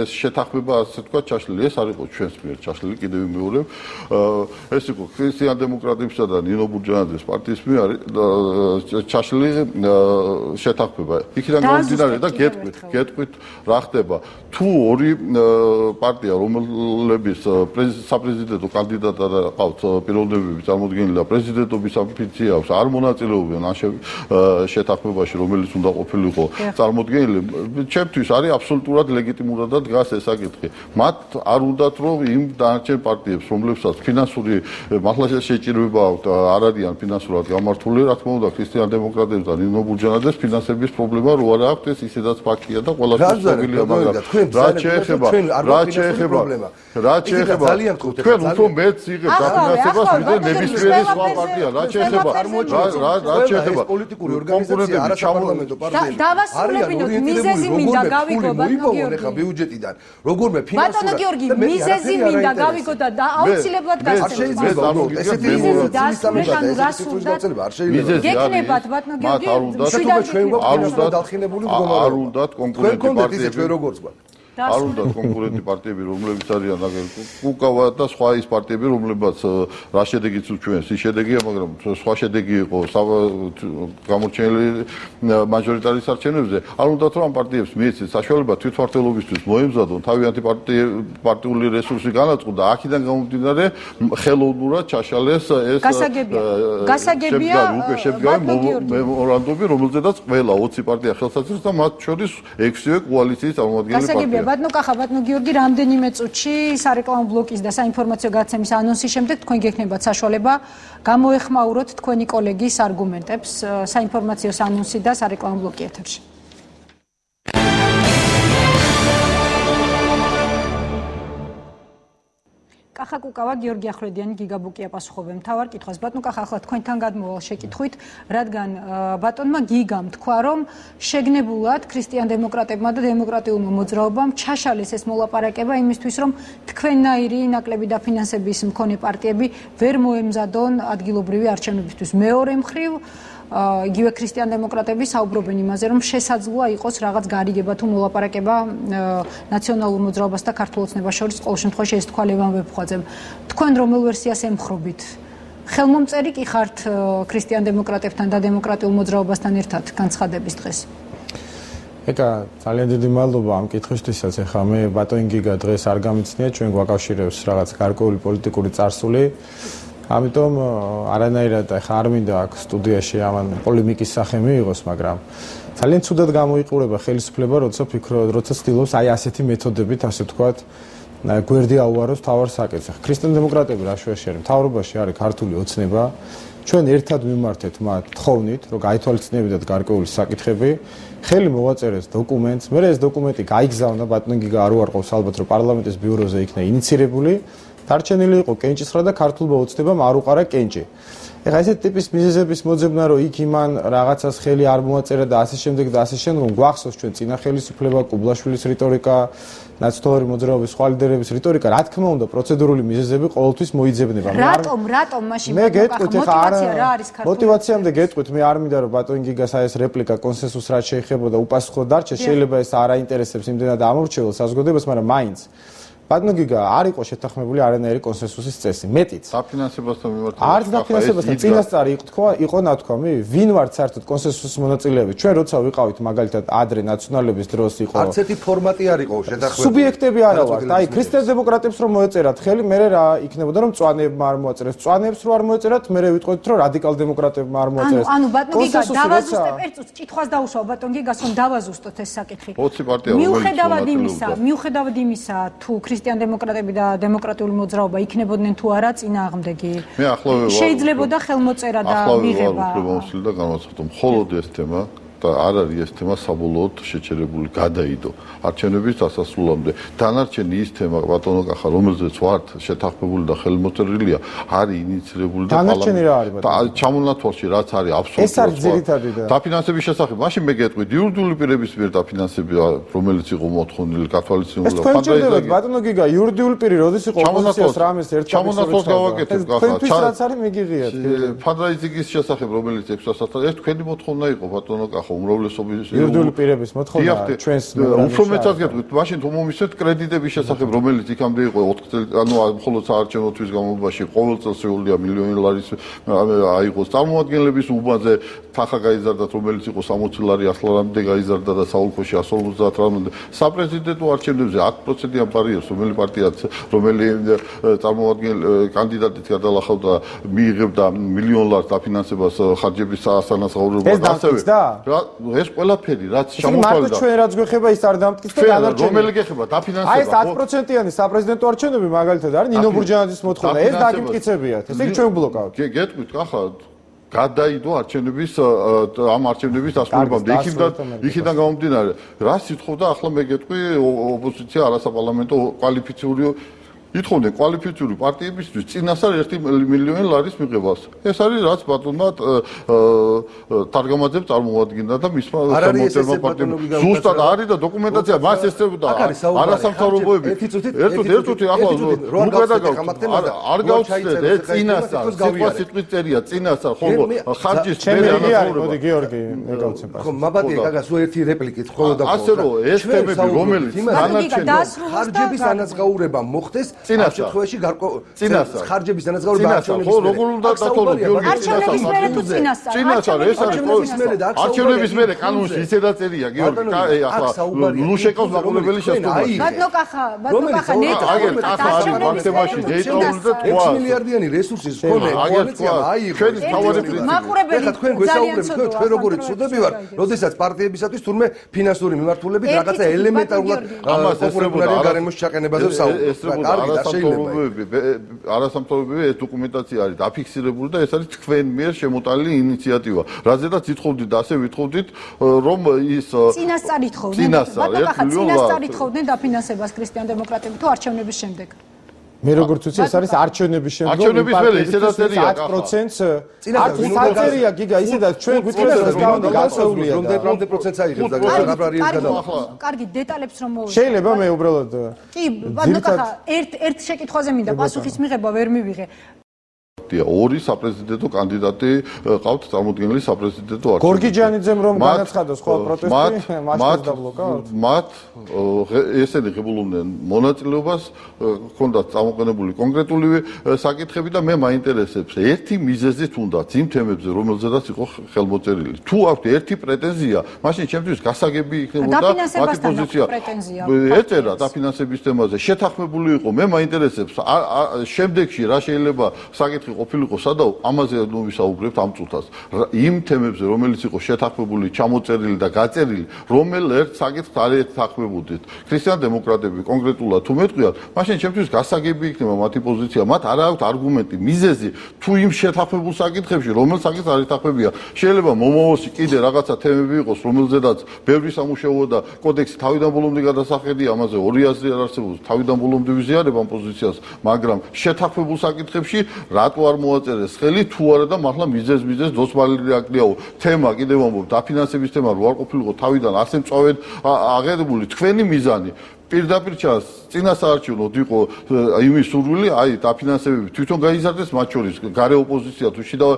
ეს შეთანხმება ასე თქვა ჩაშლილი, ეს არ იყო ჩვენს მიერ ჩაშლილი, კიდევ ვიმეორებ. ეს იყო ქრისტიან დემოკრატებისა და ნინო ბურჯანაძის პარტიის მიერ ჩაშლილი შეთანხმება. იქიდან გამომდინარე და გეტყვით რა ხდება. თუ ორი პარტია, რომელების საპრეზიდენტო კანდიდატად ყავთ პიროვნებები წარმოდგენილი და პრეზიდენტობის ამბიცია აქვს, არ მონაწილეობენ ამ შეთანხმებაში, რომელიც უნდა ყოფილიყო წარმოდგენილი, ჩემთვის არის აბსოლუტურად ლეგიტიმურად და დგას ეს საკითხი. მათ არ უნდათ რომ იმ დანარჩენ პარტიებს, რომლებსაც ფინანსური მართლა შეჭირება აქვთ, არ არიან ფინანსურად გამართული, რა თქმა უნდა, ქრისტიან დემოკრატებს და ნინო ბურჯანაძეს ფინანსების პრობლემა რო არ აქვს, ეს ისედაც ფაქტია და ყველასთვის ცნობილია, მაგრამ რაც შეეხება ძალიან გქონდეთ თქვენ უფრო მეც იღებთ დაფინანსებას ვიდრე ნებისმიერი სხვა პარტია. რაც შეეხება პოლიტიკური ორგანიზაცია არასაპარლამენტო პარტიები. დავასრულებინოთ მიზეზი მინდა გავიგო ბატონო გიორგი. ხა ბიუჯეტიდან როგორმე ფინანსურად. ბატონო გიორგი, მიზეზი მინდა გავიგო და აუცილებლად გასცემთ. ესეთი დასრულებანი რა სურდათ? გეკნებათ ბატონო გიორგი. ჩვენ გვაქვს დავხინებული მდგომარეობა. არ უნდათ კონკურენტი პარტიები. ჩვენ როგორც გვაქვს არ უნდა კონკურენტი პარტიები, რომლებიც არიან უკავა და სხვა ის პარტიები, რომლებიც რა შედეგიც უჩვენს, ის შედეგია, მაგრამ სხვა შედეგი იყო გამორჩენილი მაჟორიტარის არჩევნებზე. არ უნდა თუ ამ პარტიებს მიეცეთ საშუალება თვითმმართველობისთვის მოემზადონ, თავიანთი პარტიული რესურსი განაწყო და აქედან გამომდინარე ხელოვნურად ჩაშალეს ეს გასაგებია მემორანდუმი, რომელზედაც ყველა 20 პარტია ხელს აწერს და მათ შორის 6-ე კოალიციის წარმომადგენელი პარტია. ბატონო კახა, ბატონო გიორგი, რამდენიმე წუთში სარეკლამო ბლოკის და საინფორმაციო გადაცემის ანონსის შემდეგ თქვენ გექნებათ საშუალება გამოეხმაუროთ თქვენი კოლეგის არგუმენტებს საინფორმაციო ანონსი და სარეკლამო ბლოკი ეთერში. კახა კუკავა, გიორგი ახვლედიანი, გიგაბუკია პასუხობენ მთავარ კითხვას. ბატონო კახა, ახლა თქვენთან გადმოვალ შეკითხვით, რადგან ბატონმა გიგამ თქვა, რომ შეგნებულად ქრისტიან დემოკრატებმა და დემოკრატიულმა მოძრაობამ ჩაშალეს ეს მოლაპარაკება იმისთვის, რომ თქვენნაირი ნაკლები დაფინანსების მქონე პარტიები ვერ მოემზადონ ადგილობრივი არჩევნებისთვის. მეორე მხრივ იგივე ქრისტიან დემოკრატები საუბრობენ იმაზე, რომ შესაძლოა იყოს რაღაც გარიგება თუ მოლაპარაკება ნაციონალურ მოძრაობას და ქართულ ოცნებას შორის, ყოველ შემთხვევაში ეს თქვა ლევან ვეფხვაძემ. თქვენ რომელ ვერსიას ემხრობით? ხელმომწერი კი ხართ ქრისტიან დემოკრატებთან და დემოკრატიულ მოძრაობასთან ერთად განცხადების დღეს? ეკა, ძალიან დიდი მადლობა ამ კითხვისთვისაც. ეხლა მე ბატონ გიგა დღეს არ გამიცნია, ჩვენ გვაკავშირებს რაღაც გარკვეული პოლიტიკური წარსული. ამიტომ არანაირად ახლა არ მინდა აქ სტუდიაში ამან პოლემიკის სახე მიიღოს, მაგრამ ძალიან ცუდად გამოიყურება ხელისუფლება, როცა ცდილობს აი ასეთი მეთოდებით, ასე ვთქვათ, გვერდი აუაროს თავარ საკითხს. ქრისტიან დემოკრატები რა შუაში არის? მთავრობაში არის ქართული ოცნება. ჩვენ ერთად მიმართეთ მათ თხოვნით, რომ გაითვალისწინებინათ გარკვეული საკითხები, ხელი მოვაწერეს დოკუმენტს, მე ეს დოკუმენტი გაიგზავნა, ბატონ გიგა არ უარყოფს ალბათ, რომ პარლამენტის ბიუროზე იქნა ინიცირებული. დარჩენილი იყო კენჭისხრა და ქართულმა ოცნებამ არ უყარა კენჭი. ეხლა ესეთი ტიპის მიზეზების მოძებნა, რომ იქ იმან რაღაცას ხელი არ მოაწერა და ასე შემდეგ და ასე შემდეგ, გვახსოვს ჩვენ წინა ხელისუფლება, კუბლაშვილის რიტორიკა, ნაციონალური მოძრაობის სხვა ლიდერების რიტორიკა, რა თქმა უნდა, პროცედურული მიზეზები ყოველთვის მოიძებნება. რატომ მაშინ მე გეტყვით, ეხლა რა არის ქართული მოტივაციამდე გეტყვით, მე არ მინდა რომ ბატონ გიგას აი ეს რეპლიკა კონსენსუსს რაც შეეხებოდა უპასუხო დარჩეს, შეიძლება ეს არ აინტერესებს იმდენად ამორჩეულ საზოგადოებას, მაგრამ მაინც ბატონ გიგა არ იყო შეთანხმებული არანაირი კონსენსუსის წესი, მეტიც. დაფინანსებასთან მიმართებით. არც დაფინანსებასთან, წინასწარი იყო ნათქვამი, ვინ ვართ საერთოდ კონსენსუსის მონაწილეები? ჩვენ როცა ვიყავით მაგალითად ადრე ნაციონალების დროს იყო. არც ერთი ფორმატი არ იყო შეთანხმებული. სუბიექტები არა ვართ. აი, ქრისტიან დემოკრატებს რომ მოეწერათ ხელი, მე რა იქნებოდა რომ მწვანეებმა არ მოაწერეს, მწვანეებს რო არ მოეწერათ, მე ვიტყოდით რომ რადიკალ დემოკრატებმა არ მოაწერეს. ანუ ბატონ გიგა დავაზუსტებ ერთ წუთს, კითხვას დაუშვა ბატონ გიგას, რომ დავაზუსტოთ ეს საკითხი. 20 პარტია მიუხედავად იმისა, თუ ქრისტიან დემოკრატები და დემოკრატიული მოძრაობა იქნებოდნენ თუ არა წინააღმდეგი. მე ახლავე ვარ. შეიძლებოდა ხელმოწერა და მიღება. ახლავე ვარ, უფლება და განვაცხადო. მხოლოდ ეს თემა და არ არის ეს თემა საბოლოოდ შეჩერებული გადაიდო არჩევნების დასასრულამდე. დანარჩენი ის თემა ბატონო კახა, რომელზეც ვართ შეთანხმებული და ხელმოწერილია, არის ინიცირებული და დანარჩენი რა არის ბატონო? ჩამონათვალში რაც არის აბსოლუტურად. ეს არის ძირითადი და დაფინანსების შესახებ. მაშინ მე გეტყვით, იურიდიული პირების მიერ დაფინანსება, რომელიც იყო მოთხოვნილი კათოლიციზმის და ფანჯერდებათ ბატონო გიგა, იურიდიული პირი როდის იყო ოპოზიციას რამეს ერთ ჩამონათვალს გავაკეთებ კახა. თქვენთვის რაც არის მიგიღიათ. ფანრაიზინგის შესახებ, რომელიც 600-თან ეს თქვენი მოთხოვნა იყო ბატონო კახა. უმრავლესობის იურიდიული პირების მოთხოვნა ჩვენს უფრო მეტად გეტყვით, მაშინ თუ მომისცეთ კრედიტების შესახებ, რომელიც იქამდე იყო 4 წელი, ანუ მხოლოდ საარჩევნო თვის განმავლობაში ყოველ წელს შეუძლია მილიონი ლარის აიღოს წარმომადგენლების უბანზე თანხა გაიზარდათ, რომელიც იყო 60 ლარი 100 ლარამდე გაიზარდა და საოლქოში 150 ლარამდე. საპრეზიდენტო არჩევნებზე 10%-იან ბარიერს, რომელი პარტიაც, რომელი წარმომადგენელი კანდიდატით გადალახავდა, მიიღებდა მილიონ ლარს დაფინანსებას ხარჯების სანაცვლებლად და ასევე ეს ყველაფერი რაც ჩამოთვალდა. მარტო ჩვენ რაც გვეხება ის არ დამტკიცდა დანარჩენი. რომელი გეხება დაფინანსება? აი ეს 10%-იანი საპრეზიდენტო არჩევნები მაგალითად არის ნინო ბურჯანაძის მოთხოვნა. ეს დაგიმტკიცებიათ. ესე იგი ჩვენ გბლოკავთ. გეტყვით კახა გადაიდო არჩევნების ამ არჩევნების დასრულებამდე. იქიდან გამომდინარე, რა სიტყვა ახლა მე გეტყვი ოპოზიცია არასაპარლამენტო კვალიფიციური ითხოვდნენ კვალიფიციური პარტიებისთვის წინასწარ 1 მილიონი ლარის მიღებას. ეს არის რაც ბატონმა თარგამაძემ წარმოადგინა და მისმა სამომწერლო პარტიამ ზუსტად არის და დოკუმენტაცია მას ესწრებოდა არასამთავრობოები. ერთუთი ახლა არ გავცდეთ ეს წინასწარ სიტყვით წერია წინასწარ ხოლმე ხარჯის მოდი გიორგი მეკავცე პასუხი. ხო მაბადია გაგა სულ ერთი რეპლიკით ხოლმე და ასე რომ ეს თემები რომელიც ხარჯების ანაზღაურება მოხდეს ამ შემთხვევაში ხარჯების ანაზღაურება არჩევნების მერე თუ წინასწარ ეს არის არჩევნების მერე კანონში ისედაც წერია გიორგი ახლა ლუშეკოს მაყურებელი შესწავლაში ბატონო კახა არჩევნებში დეიტაული და 6 მილიარდიანი რესურსის მქონე კოალიციამ აიღო ჩვენი თავარი მაყურებელი თქვენ გვესაუბრებთ ჩვენ როგორი ცუდები ვარ როდესაც პარტიებისათვის თურმე ფინანსური მიმართულებით რაღაცა ელემენტარულად პოპულარული გარემოს ჩაყენებაზე ვსაუბრობთ. არასამთავრობოები ეს დოკუმენტაცია არის დაფიქსირებული და ეს არის თქვენ მიერ შემოტანილი ინიციატივა. რაზედაც ითხოვდით და ასე ვითხოვდით რომ ის წინასწარ ითხოვდნენ. წინასწარ ითხოვდნენ დაფინანსებას ქრისტიან-დემოკრატები თუ არჩევნების შემდეგ. მე როგორც ვიცი ეს არის არჩევნების შემდეგ არჩევნების მერე ისედაც წერია 10%-ს არჩევნებია გიგა ისედაც ჩვენ გვიწევს გასაულია რამდენი პროცენტს აიღებს და გაბრარიეს გადავა. კარგი დეტალებს რომ მოვიდეთ. შეიძლება მე უბრალოდ კი ბატონო კახა ერთ შეკითხვაზე მინდა პასუხის მიღება ვერ მივიღე. ორი საპრეზიდენტო კანდიდატი ყავთ წარმოდგენილი საპრეზიდენტო არჩევნებში. გორგიჯანიძემ რომ განაცხადოს ხო პროტესტი, მას დაბლოკავთ. მათ ესენი ღებულობდნენ მონაწილეობას, ჰქონდათ წამოყენებული კონკრეტული საკითხები და მე მაინტერესებს ერთი მიზეზი თუნდაც იმ თემებზე, რომელზედაც იყო ხელმოწერილი. თუ აქვთ ერთი პრეტენზია, მაშინ ჩემთვის გასაგები იქნებოდა მათი პოზიცია. ეწერა დაფინანსების თემაზე შეთანხმებული იყო. მე მაინტერესებს შემდეგში რა შეიძლება საკითხი ყოფილიყო სადაო ამაზე ნუ ვისაუბრებთ ამ წუთას იმ თემებზე რომელიც იყო შეთანხმებული ჩამოწერილი და გაწერილი რომელ ერთ საკითხს არ ეთანხმებოდით ქრისტიან-დემოკრატები კონკრეტულად თუ მეტყვიათ მაშინ ჩემთვის გასაგები იქნება მათი პოზიცია მათ არ აქვთ არგუმენტი მიზეზი თუ იმ შეთანხმებულ საკითხებში რომელ საკითხს არ ეთანხმებია შეიძლება მომავალში კიდე რაღაცა თემები იყოს რომელზედაც ბევრი სამუშაო და კოდექსი თავიდან ბოლომდე გადასახედია ამაზე ორი აზრი არ არსებობს თავიდან ბოლომდე ვიზიარებ ამ პოზიციას მაგრამ შეთანხმებულ საკითხებში რატო არ მოაწერეს ხელი თუ არა და მართლა მიზეზ დოსმალილი აკლიაო თემა კიდევ ამბობ დაფინანსების თემა რო არ ყოფილიყო თავიდან ასე მწვავედ აღებული თქვენი მიზანი პირდაპირ ჩანს წინასაარჩევნოდ იყო იმის სურვილი აი დაფინანსებები თვითონ გაიზარდეს მათ შორის გარე ოპოზიცია თუ შიდა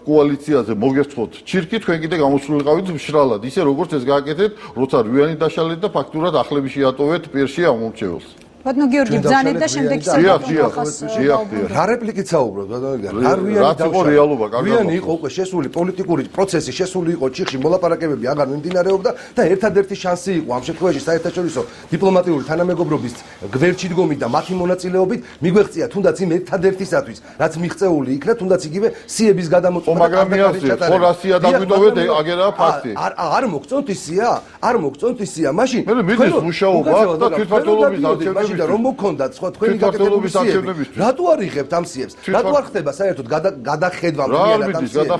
კოალიციაზე მოგერცხოთ ჩირკი თქვენ კიდე გამოსულიყავით მშრალად ისე როგორც ეს გააკეთეთ როცა რვიანი დაშალეთ და ფაქტურად ახლები შეატოვეთ პირში ამ მომრჩეველს ბატონო გიორგი ბძანეთ და შემდეგ რა რეპლიკით საუბრობთ ბატონო რიანი იყო უკვე შესული პოლიტიკური პროცესი შესული იყო ჩიხში მოლაპარაკებები აღარ მიმდინარეობდა და ერთადერთი შანსი იყო ამ შემთხვევაში საერთაშორისო დიპლომატიური თანამეგობრობის გვერდში დგომით და მათი მონაწილეობით მიგვეღწია თუნდაც იმ ერთადერთისათვის რაც მიღწეული იქნა თუნდაც იგივე სიების გადამოწყვეტა მაგრამ ხო რასია დაგვიტოვეთ აგერაა ფაქტი არ მოგწონთ ისია მაშინ მიდის მუშაობა და თვითმმართველობის არჩევნები და რომ მოგქონდათ სხვა თქვენი გაკეთებული სიები რატო არ იღებთ ამ სიებს რატო არ ხდება საერთოდ გადახედვა მთლიანად ამ სიებს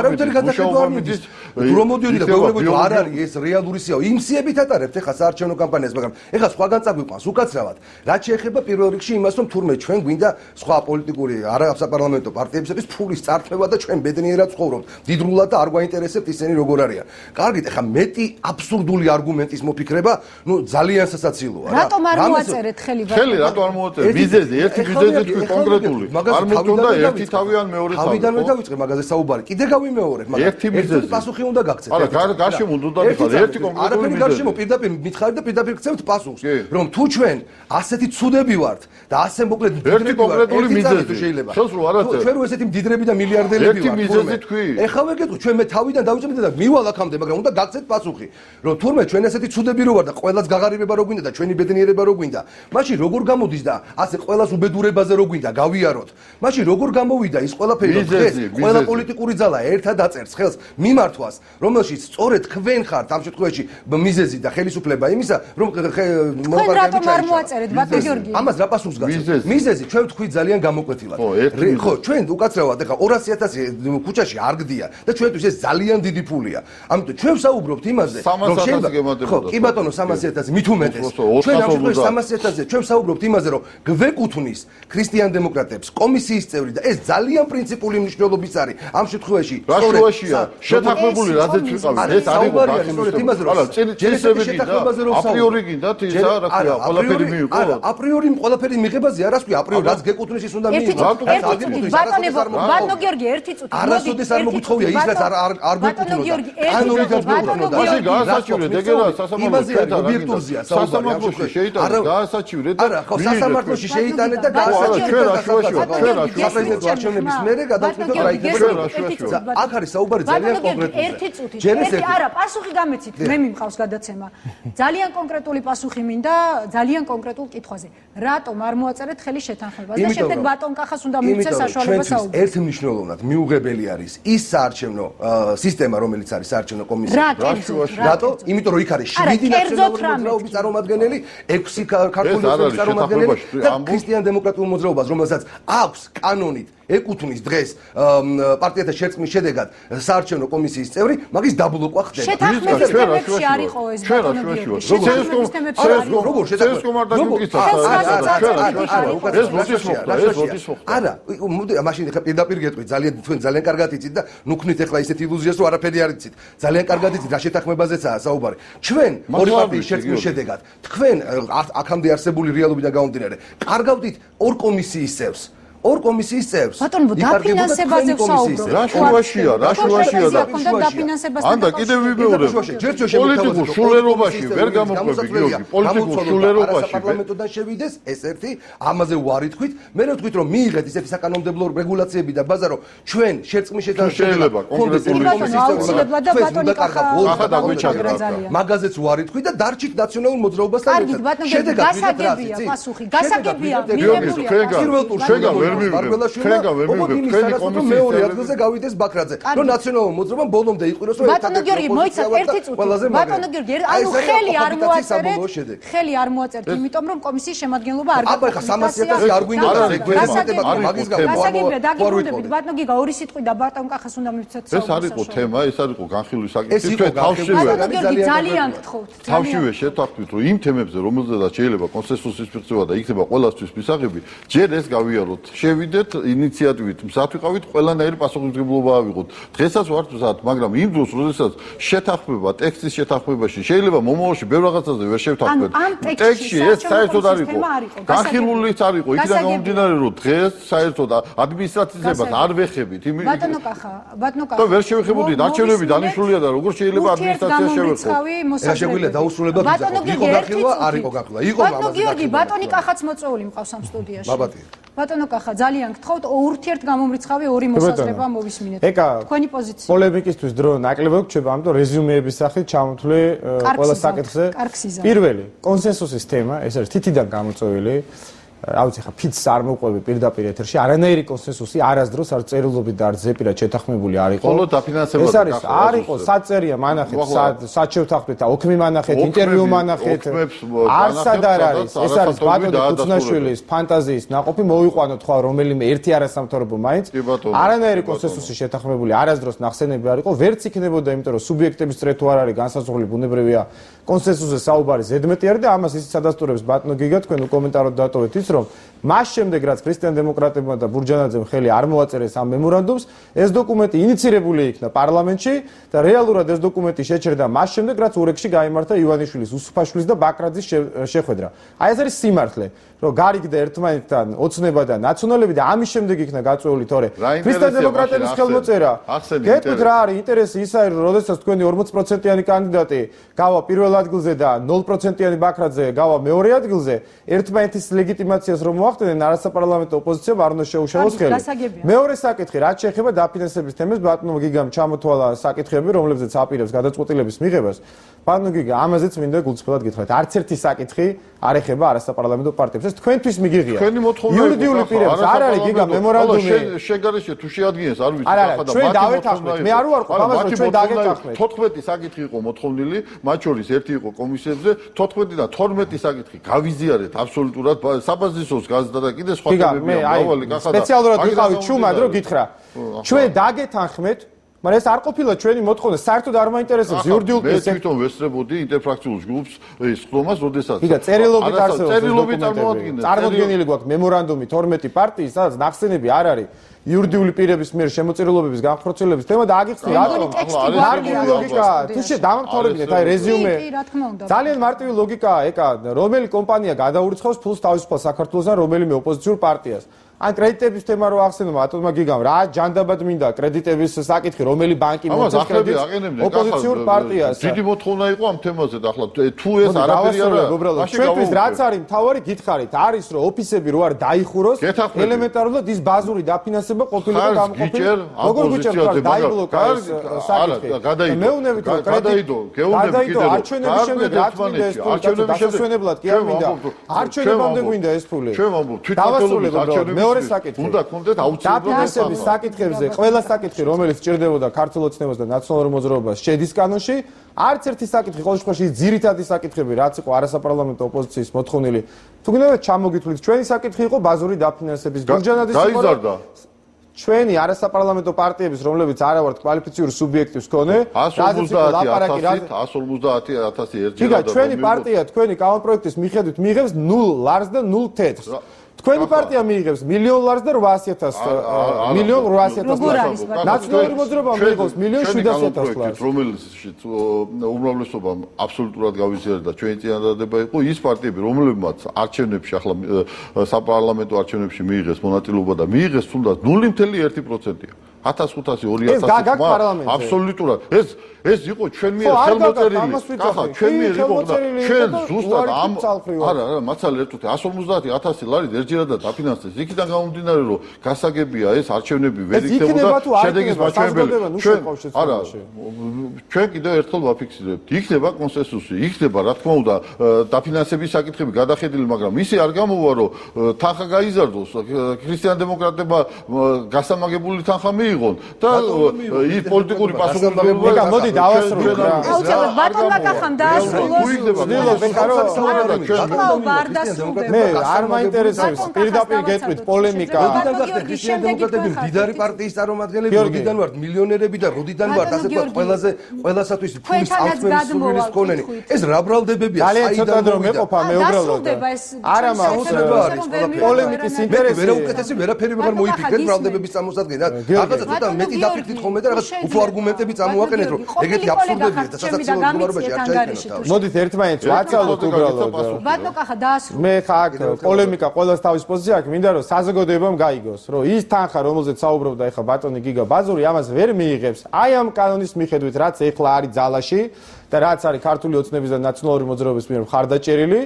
არავითარი გადახედვა არ მიდის რომ მოდიოდი და გვეუბნებოდი არ არის ეს რეალური სიაო იმ სიებით ატარებთ ეხლა საარჩევნო კამპანიას მაგრამ ეხლა სხვაგან წაგვიყვანს უკაცრავად რაც შეეხება პირველ რიგში იმას რომ თურმე ჩვენ გვინდა სხვა პოლიტიკური არასაპარლამენტო პარტიებისათვის ფულის წარქმევა და ჩვენ ბედნიერად ცხოვრობთ დიდრულად და არ გვაინტერესებთ ისინი როგორ არიან კარგით ეხლა მეტი აბსურდული არგუმენტის მოფიქრება ნუ ძალიან სასაცილოა რა რატომ არ მოაწერეთ ხელი რატო არ მოაწერეთ მიზეზი ერთი მიზეზი თქვი კონკრეტული არ მოგონდა ერთი თავი ან მეორე თავი თავიდანვე დავიწყე მაგაზე საუბარი კიდე გავიმეორებ მაგრამ ერთი მიზეზი პასუხი უნდა გაგცეთ არა გარშემო უნდა დიხარ ერთი კონკრეტული არაფერი გარშემო პირდაპირ მითხარით და პირდაპირ გცემთ პასუხს რომ თუ ჩვენ ასეთი ცუდები ვართ და ასე მოკლედ ერთი კონკრეტული მიზეზი შეიძლება ხელს რო არაწერთ ჩვენ რო ესეთი მდიდრები და მილიარდელები ვართ ერთი მიზეზი თქვი ეხლა ვეკითხო ჩვენ მე თავიდან დავიწყებდი და მივალ აქამდე მაგრამ უნდა გაგცეთ პასუხი რომ თურმე ჩვენ ესეთი ცუდები რო ვართ და ყველას გაღარიბება რო გვინდა და ჩვენი ბედნიერება რო გვინდა მაშინ როგორ გამოდის და ასე ყველას უბედურებაზე რო გვინდა გავიაროთ მაშინ როგორ გამოვიდა ის ყველაფერი რომ დღეს ყველა პოლიტიკური ძალა ერთად აწერს ხელს მიმართვას რომელშიც სწორედ თქვენ ხართ ამ შემთხვევაში მიზეზი და ხელისუფლება იმისა რომ მოლაპარაკებები არ მოაწერეთ ბატონო გიორგი ამას რა პასუხს გაცემთ მიზეზი ჩვენ თქვი ძალიან გამოკვეთილად ხო ჩვენ უკაცრავად ეხა 200,000 ქუჩაში არ გდია და ჩვენთვის ეს ძალიან დიდი ფულია ამიტომ ჩვენ ვსაუბრობთ იმაზე რომ შეიძლება ხო კი ბატონო 300,000 მით უმეტეს ჩვენ ამ შემთხვევაში მაგაზე ჩვენ საუბრობთ იმაზე, რომ გვეკუთვნის ქრისტიან დემოკრატებს კომისიის წევრი და ეს ძალიან პრინციპული მნიშვნელობის არის. ამ შემთხვევაში რა შუაშია? შეთანხმებული რაზეც ვიყავით, ეს არის წინსები გინდა, აპრიორი გინდათ ისა, რა ქვია, ყველაფერი მიიღო? აპრიორი ყველაფერი მიღებაზე არას ქვია, აპრიორი რაც გეკუთვნის ის უნდა მიიღო. ბატონო გიორგი, ერთი წუთი. არასოდეს არ მოგითხოვია ის რაც არ გეკუთვნოდა. კანონით გეკუთვნოდა. მაშინ გაასაჩივრეთ ეგერა სასამართლოში შეიტანეთ გაასაჩივრეთ და არა ხო სასამართლოში შეიტანეთ და გაასაჩივრეთ საპრეზიდენტო არჩევნების მერე გადავწყვიტოთ რა იქნება აქ არის საუბარი ძალიან კონკრეტული ერთი წუთი არა პასუხი გამეცით მე მიმყავს გადაცემა ძალიან კონკრეტული პასუხი მინდა ძალიან კონკრეტულ კითხვაზე რატომ არ მოაწერეთ ხელი შეთანხმებას და შემდეგ ბატონ კახას უნდა მივცეს საშუალება საუბრის ერთ მნიშვნელოვნად მიუღებელი არის ის საარჩევნო სისტემა რომელიც არის საარჩევნო კომისია რატო? იმიტომ რომ იქ არის 7 ნაციონალური მოძრაობის წარმომადგენელი, 6 ქართული ოცნების წარმომადგენელი და ქრისტიან დემოკრატიულ მოძრაობას, რომელსაც აქვს კანონით ეკუთვნის დღეს პარტიათა შერწყმის შედეგად საარჩევნო კომისიის წევრი, მაგის დაბლოკვა ხდება. შეთანხმების თემებში არ იყო ეს ბატონო გიორგი. შეთანხმების თემებში არ იყო. როგორ არა, მაშინ ხა პირდაპირ გეტყვი, თქვენ ძალიან კარგად იცით და ნუქნით ახლა ისეთ ილუზიას რომ არაფერი არ იცით. ძალიან კარგად იცით რა შეთანხმებაზეცაა საუბარი. ჩვენ ორი პარტიის შერწყმის შედეგად თქვენ აქამდე არსებული რეალობიდან გამომდინარე, კარგავდით ორ კომისიის წევს. ორ კომისიის წევს. ბატონო, დაფინანსებაზე ვსაუბრობ. რა შუაშია და ანდა კიდევ ვიმეორებ. პოლიტიკურ შულერობაში ვერ გამოყვები გიორგი. პოლიტიკურ შულერობაში პარლამენტოდან შევიდეს ეს ერთი, ამაზე ვარ ითქვით. მე რა ვთქვით რომ მიიღეთ ისეთი საკანონმდებლო რეგულაციები და ბაზარო ჩვენ შერწყმის შეიძლება კონკრეტული მაგაზეც ვარ ითქვით და დარჩით ნაციონალურ მოძრაობასთან ერთად. შედეგად გასაგებია პასუხი. გასაგებია მიღებულია. თქვენი კომისიის მეორე ადგილზე გავიდეს ბაქრაძე. რომ ნაციონალურ მოძრაობამ ბოლომდე იყიროს რომ ბატონო გიორგი მოიცათ ერთი წუთი. ბატონო გიორგი, ანუ ხელი არ მოაწერეთ. ხელი არ მოაწერეთ, იმიტომ რომ კომისიის შემადგენლობა არ გაქვს. აბა 300.000 არ გვინდა და მაგის გასაგებია დაგიბრუნდებით. ბატონო გიგა ორი სიტყვი და ბატონ კახას უნდა მივცეთ საუბარს. ეს არ იყო თემა, ეს არ იყო განხილვის საკითხი. თქვენ თავშივე ძალიან გთხოვთ. თავშივე შეთანხმდით რომ იმ თემებზე რომელზედაც შეიძლება კონსენსუსის მიღწევა და იქნება ყველასთვის მისაღები, ჯერ ეს გავიაროთ. შევიდეთ ინიციატივით, მზად ვიყავით, ყველანაირი პასუხისმგებლობა ავიღოთ. დღესაც ვართ მზად, მაგრამ იმ დროს, როდესაც შეთანხმება ტექსტის შეთანხმებაში შეიძლება მომავალში ბევრ რაღაცაზე ვერ შევთანხმდეთ. ტექსტში ეს საერთოდ არ იყო. განხილულიც არ იყო. იქიდან გამომდინარე, რომ დღეს საერთოდ ადმინისტრაციებას არ ვეხებით. ბატონო კახა. და ვერ შევეხებოდი, არჩევნები დანიშნულია და როგორ შეიძლება ადმინისტრაცია შევეხო. ეს შეგვიძლია დაუსრულებლად იყო განხილვა, არ იყო განხილვა. იყო ბატონო გიორგი, ბატონი კახაც მოწვეული მყავს ამ სტუდიაში. ბატონო კახა, ძალიან გთხოვთ, ურთიერთ გამომრიცხავი ორი მოსაზრება მოვისმინეთ. თქვენი პოზიცია. პოლემიკისთვის დრო ნაკლებად გრჩება, ამიტომ რეზიუმეების სახით ჩამოთვლე ყველა საკითხზე. პირველი, კონსენსუსის თემა, ეს არის თითიდან გამოწვეული. რა ვიცი ხა ფიცს არ მოყვები პირდაპირ ეთერში არანაირი კონსენსუსი არასდროს არ წერილობით და არ ზეპირად შეთანხმებული არ იყო. ხოლო დაფინანსება ეს არის არ იყო საწერია მანახეთ საჩევთანხმდით და ოქმი მანახეთ ინტერვიუ მანახეთ არსად არ არის ეს არის ბატონი კუცნაშვილის ფანტაზიის ნაყოფი მოიყვანოთ ხვალ რომელიმე ერთი არასამთავრობო მაინც არანაირი კონსენსუსი შეთანხმებული არასდროს ნახსენები არ იყო ვერც იქნებოდა იმიტომ რომ სუბიექტების წრეთო არ არის განსაზღვრული ბუნებრივია კონსენსუსზე საუბარი ზედმეტი არის და ამას ისიც ადასტურებს ბატონო გიგა თქვენ კომენტარად დატოვეთ ის რომ მას შემდეგ რაც ქრისტიან დემოკრატებმა და ბურჯანაძემ ხელი არ მოაწერეს ამ მემორანდუმს ეს დოკუმენტი ინიცირებული იქნა პარლამენტში და რეალურად ეს დოკუმენტი შეჩერდა მას შემდეგ რაც ურეკში გაიმართა ივანიშვილის უსუფაშვილის და ბაკრაძის შეხვედრა აი ეს არის სიმართლე რომ გარიგდა ერთმანეთთან ოცნება და ნაციონალები და ამის შემდეგ იქნა გაწეული თორე ქრისტიან დემოკრატების ხელმოწერა გეტყვით რა არის ინტერესი ის არის რომ როდესაც თქვენი 40%-იანი კანდიდატი გავა პირველ ადგილზე და 0%-იანი ბაკრაძე გავა მეორე ადგილზე ერთმანეთის ლეგიტიმაციას რომ მოახდინენ არასაპარლამენტო ოპოზიციამ არ უნდა შეუშალოს ხელი მეორე საკითხი რაც შეეხება დაფინანსების თემას ბატონო გიგამ ჩამოთვალა საკითხები რომლებზეც აპირებს გადაწყვეტილების მიღებას ბატონო გიგა ამაზეც მინდა გულწრფელად გითხრათ არც ერთი საკითხი არ ეხება არასაპარლამენტო პარტიებს ეს თქვენთვის მიგიღია იურიდიული პირებს არ არის გიგა მემორანდუმი შეგარეშე თუ შეადგენს არ ვიცი ახლა და ჩვენ დავეთანხმეთ მე არ ვარ ყო ამას რომ ჩვენ დაგეთანხმეთ 14 საკითხი იყო მოთხოვნილი მათ შორის ერთი იყო კომისიებზე 14 და 12 საკითხი გავიზიარეთ აბსოლუტურად საბაზისოს გაზდა და კიდე სხვა თემებია მრავალი კახა და სპეციალურად ვიყავით ჩუმად რომ გითხრა ჩვენ დაგეთანხმეთ მაგრამ ეს არ ყოფილა ჩვენი მოთხოვნა, საერთოდ არ მაინტერესებს იურიდიულ მე თვითონ ვესწრებოდი ინტერფრაქციულ ჯგუფს ის ხდომას, როდესაც იგა წერილობით არსებობს წერილობით წარმოადგენილი გვაქვს მემორანდუმი 12 პარტიის, სადაც ნახსენები არ არის იურიდიული პირების მიერ შემოწირულობების განხორციელების თემა და აგიხსნი რატომ მარტივი ლოგიკაა თუ დავამთავრებინეთ აი რეზიუმე ძალიან მარტივი ლოგიკაა ეკა რომელი კომპანია გადაურიცხავს ფულს თავისუფალ საქართველოსთან რომელიმე ოპოზიციურ პარტიას ან კრედიტების თემა რო ახსენო ბატონმა გიგამ რა ჯანდაბად მინდა კრედიტების საკითხი რომელი ბანკი მოწევს კრედიტს ოპოზიციურ პარტიას დიდი მოთხოვნა იყო ამ თემაზე და ახლა თუ ეს არაფერი არა ჩვენთვის რაც არის მთავარი გითხარით არის რომ ოფისები რო არ დაიხუროს ელემენტარულად ის ბაზური დაფინანსება ყოფილიყო გამოყოფილი როგორ გუჭირდება დაიბლოკა ეს საკითხი მეუნებით რომ გადაიდო გეუბნები კიდევ არჩევნების შემდეგ რაც მინდა ეს ფული დასასვენებლად კი არ მინდა არჩევნებამდე გვინდა ეს ფული ჩვენ ვამბობ თვითმმართველობის არჩევნების მეორე საკითხი უნდა კონდეთ აუცილებლად დაფინანსების საკითხებზე ყველა საკითხი რომელიც სჭირდებოდა ქართულ ოცნებას და ნაციონალურ მოძრაობას შედის კანონში არც ერთი საკითხი ყოველ შემთხვევაში ძირითადი საკითხები რაც იყო არასაპარლამენტო ოპოზიციის მოთხოვნილი თუ გინდა ჩამოგითვლით ჩვენი საკითხი იყო ბაზური დაფინანსების გურჯანაძის გაიზარდა ჩვენი არასაპარლამენტო პარტიების რომლებიც არა ვართ კვალიფიციური სუბიექტის მქონე 150,000 ერთჯერადად ჩვენი პარტია თქვენი კანონპროექტის მიხედვით მიიღებს 0 ლარს და 0 თეთრს თქვენი პარტია მიიღებს $1,000,000 და 800,000 $1,800,000 ნაციონალური მოძრაობა მიიღოს $1,700,000 ლარს რომელიც უმრავლესობამ აბსოლუტურად გავიზიარდა ჩვენი წინადადება იყო ის პარტიები რომლებმაც არჩევნებში ახლა საპარლამენტო არჩევნებში მიიღეს მონაწილეობა და მიიღეს თუნდაც 0.1%-ია 1500-2000 აბსოლუტურად ეს იყო ჩვენ მიერ ხელმოწერილი ახლა ჩვენ მიერ იყო და ჩვენ ზუსტად ამ არა მაცალე ერთუთი 150,000 ლარი ერთჯერადად დაფინანსეს იქიდან გამომდინარე რომ გასაგებია ეს არჩევნები ვერ იქნებოდა შედეგის მაჩვენებელი არა ჩვენ კიდევ ერთხელ ვაფიქსირებთ იქნება კონსენსუსი იქნება რა თქმა უნდა დაფინანსების საკითხები გადახედილი მაგრამ ისი არ გამოვა რომ თანხა გაიზარდოს ქრისტიან-დემოკრატებმა გასამაგებული თანხა მიიღონ და ის პოლიტიკური პასუხისმგებლობა მოდი დავასრულოთ რა აუცილებლად ბატონმა კახამ დაასრულოს მე არ მაინტერესებს პირდაპირ გეტყვით პოლემიკა ქრისტიან-დემოკრატები მდიდარი პარტიის წარმომადგენლები როდიდან ვართ მილიონერები და როდიდან ვართ ასე თქვა ყველასათვის ფულის წამსვენის სურვილის მქონენი ეს რა ბრალდებებია ძალიან ცოტა დრო მეყოფა მე უბრალოდ არა მაქვს პოლემიკის ინტერესი მე უკეთესი ვერაფერი ვეღარ მოიფიქრეთ ბრალდებების წარმოსადგენად რაღაცა ცოტა მეტი დაფიქრით ხოლმე და რაღაც უფრო არგუმენტები წამოაყენეთ რომ ეგეთი აბსურდებია და სასაცილო მდგომარეობაში არ ჩაიქენოთ მოდით ერთმანეთს ვაცალოთ უბრალოდ ბატონო კახა დაასრულე მე ხარ პოლემიკა ყოველს თავის პოზიცია აქვს მინდა რომ საზოგადოებამ გაიგოს რომ ის თანხა რომელზეც საუბრობდა ეხლა ბატონი გიგა ბაზური ამას ვერ მიიღებს აი ამ კანონის მიხედვით რაც ეხლა არის ძალაში და რაც არის ქართული ოცნების და ნაციონალური მოძრაობის მიერ მხარდაჭერილი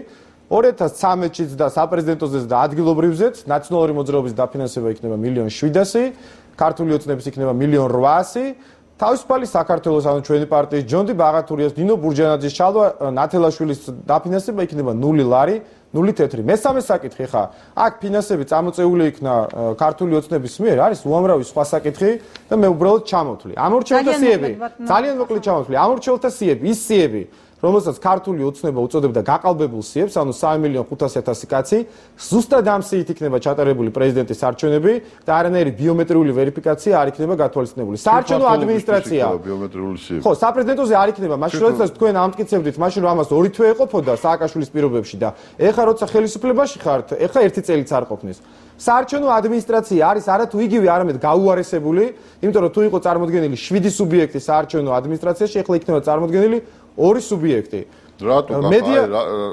2013-ში და საპრეზიდენტოზე და ადგილობრივზეც ნაციონალური მოძრაობის დაფინანსება იქნება 1,700,000 ქართული ოცნების იქნება 1,800,000 თავისუფალი საქართველოს ანუ ჩვენი პარტიის ჯონდი ბაღათურიას დინო ბურჯანაძის ჩალვა ნათელაშვილის დაფინანსება იქნება 0 ლარი 0 თეთრი მესამე საკითხი ხა აქ ფინანსები წამოწეული იქნა ქართული ოცნების მიერ არის უამრავი სხვა საკითხი და მე უბრალოდ ჩამოვთვლი ამორჩეულთა სიები ძალიან მოკლედ ჩამოვთვლი ამორჩეულთა სიები ის სიები რომელსაც ქართული ოცნება უწოდებდა გაყალბებულ სიებს, ანუ 3,500,000 კაცი, ზუსტად ამ სიით იქნება ჩატარებული პრეზიდენტის არჩევნები და არანაირი ბიომეტრიული ვერიფიკაცია არ იქნება გათვალისწინებული. საარჩევნო ადმინისტრაცია ბიომეტრიული სიები. ხო, საპრეზიდენტოზე არ იქნება, მაშინ როდესაც თქვენ ამტკიცებდით, მაშინ რომ ამას ორი თვე ეყოფოდა სააკაშვილის პირობებში და ეხლა როცა ხელისუფლებაში ხართ, ეხლა ერთი წელიც არ ყოფნის. საარჩევნო ადმინისტრაცია არის არათუ იგივე, არამედ გაუარესებული, იმიტომ რომ თუ იყო წარმოდგენილი 7 სუბიექტი საარჩევნო ადმინისტრაციაში, ეხლა იქნება წარმოდგენილი 2 სუბიექტი. რატო მედია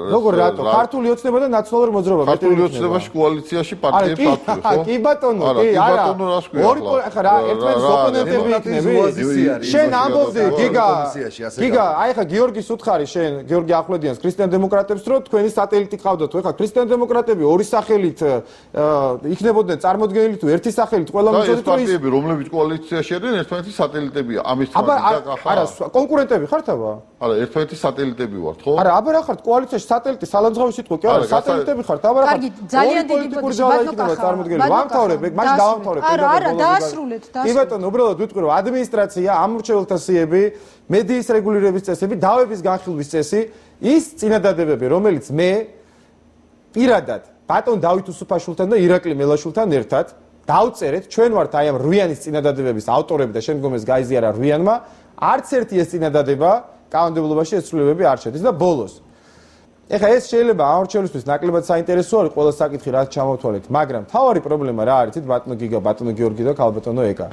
როგორ რატო ქართული ოცნება და ნაციონალური მოძრაობა ქართული ოცნებაში კოალიციაში პარტიები ხართ ხო კი ბატონო კი არა ორი ახლა რა ერთმანეთის ოპონენტები იქნები შენ ამბობდი გიგა აი ხა გიორგის უთხარი შენ გიორგი ახვლედიანს ქრისტიან-დემოკრატებს რო თქვენი სატელიტი ყავდათ ხო ხა ქრისტიან-დემოკრატები ორი სახელით იქნებოდნენ წარმოდგენილი თუ ერთი სახელით ყველა მიწოდით რომ პარტიები რომლებიც კოალიციაში არიან ერთმანეთის სატელიტებია ამის თვალსაზრისით და არა კონკურენტები ხართ აბა არა ერთმანეთის სატელიტები ვართ ხო არა აბა რა ხართ კოალიციაში სატელიტი სალანძღავი სიტყვა კი არა სატელიტები ხართ აბა რა ხართ ძალიან დიდი ბატონო წარმოდგენილი ვამთავრებ მაშინ დავამთავრებ არა დაასრულეთ კი ბატონო უბრალოდ ვიტყვი რომ ადმინისტრაცია ამორჩეულთა სიები მედიის რეგულირების წესები დავების განხილვის წესი ის წინადადებები რომელიც მე პირადად ბატონ დავით უსუფაშვილთან და ირაკლი მელაშვილთან ერთად დავწერეთ, ჩვენ ვართ აი ამ რუიანის წინადადებების ავტორები და შემდგომ ეს გაიზიარა რუიანმა, არც ერთი ეს წინადადება კანონმდებლობაში ეცვლებები არ შედის და ბოლოს. ეხლა ეს შეიძლება ამორჩევლისთვის ნაკლებად საინტერესო არის ყველა საკითხი რაც ჩამოვთვალეთ, მაგრამ თავარი პრობლემა რა არის, ბატონო გიგა, ბატონო გიორგი და ქალბატონო ეკა.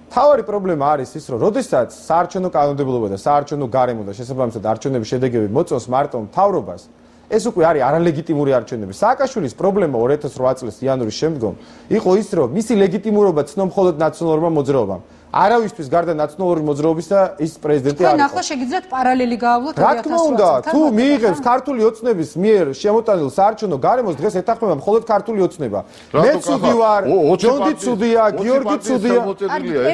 თავარი პრობლემა არის ის, რომ როდესაც საარჩევნო კანონმდებლობა და საარჩევნო გარემო და შესაბამისად არჩევნების შედეგები მოწონს მარტო მთავრობას, ეს უკვე არის არალეგიტიმური არჩევნები. სააკაშვილის პრობლემა 2008 წლის იანვრის შემდგომ იყო ის, რომ მისი ლეგიტიმურობა ცნო მხოლოდ ნაციონალურმა მოძრაობამ. არავისთვის გარდა ნაციონალური მოძრაობისა ის პრეზიდენტი არ იყო. ახლა შეგიძლიათ პარალელი გავავლოთ 2008 რა თქმა უნდა, თუ მიიღებს ქართული ოცნების მიერ შემოტანილ საარჩევნო გარემოს, დღეს ეთანხმება მხოლოდ ქართული ოცნება. მე ცუდი ვარ, ჯონდი ცუდია, გიორგი ცუდია.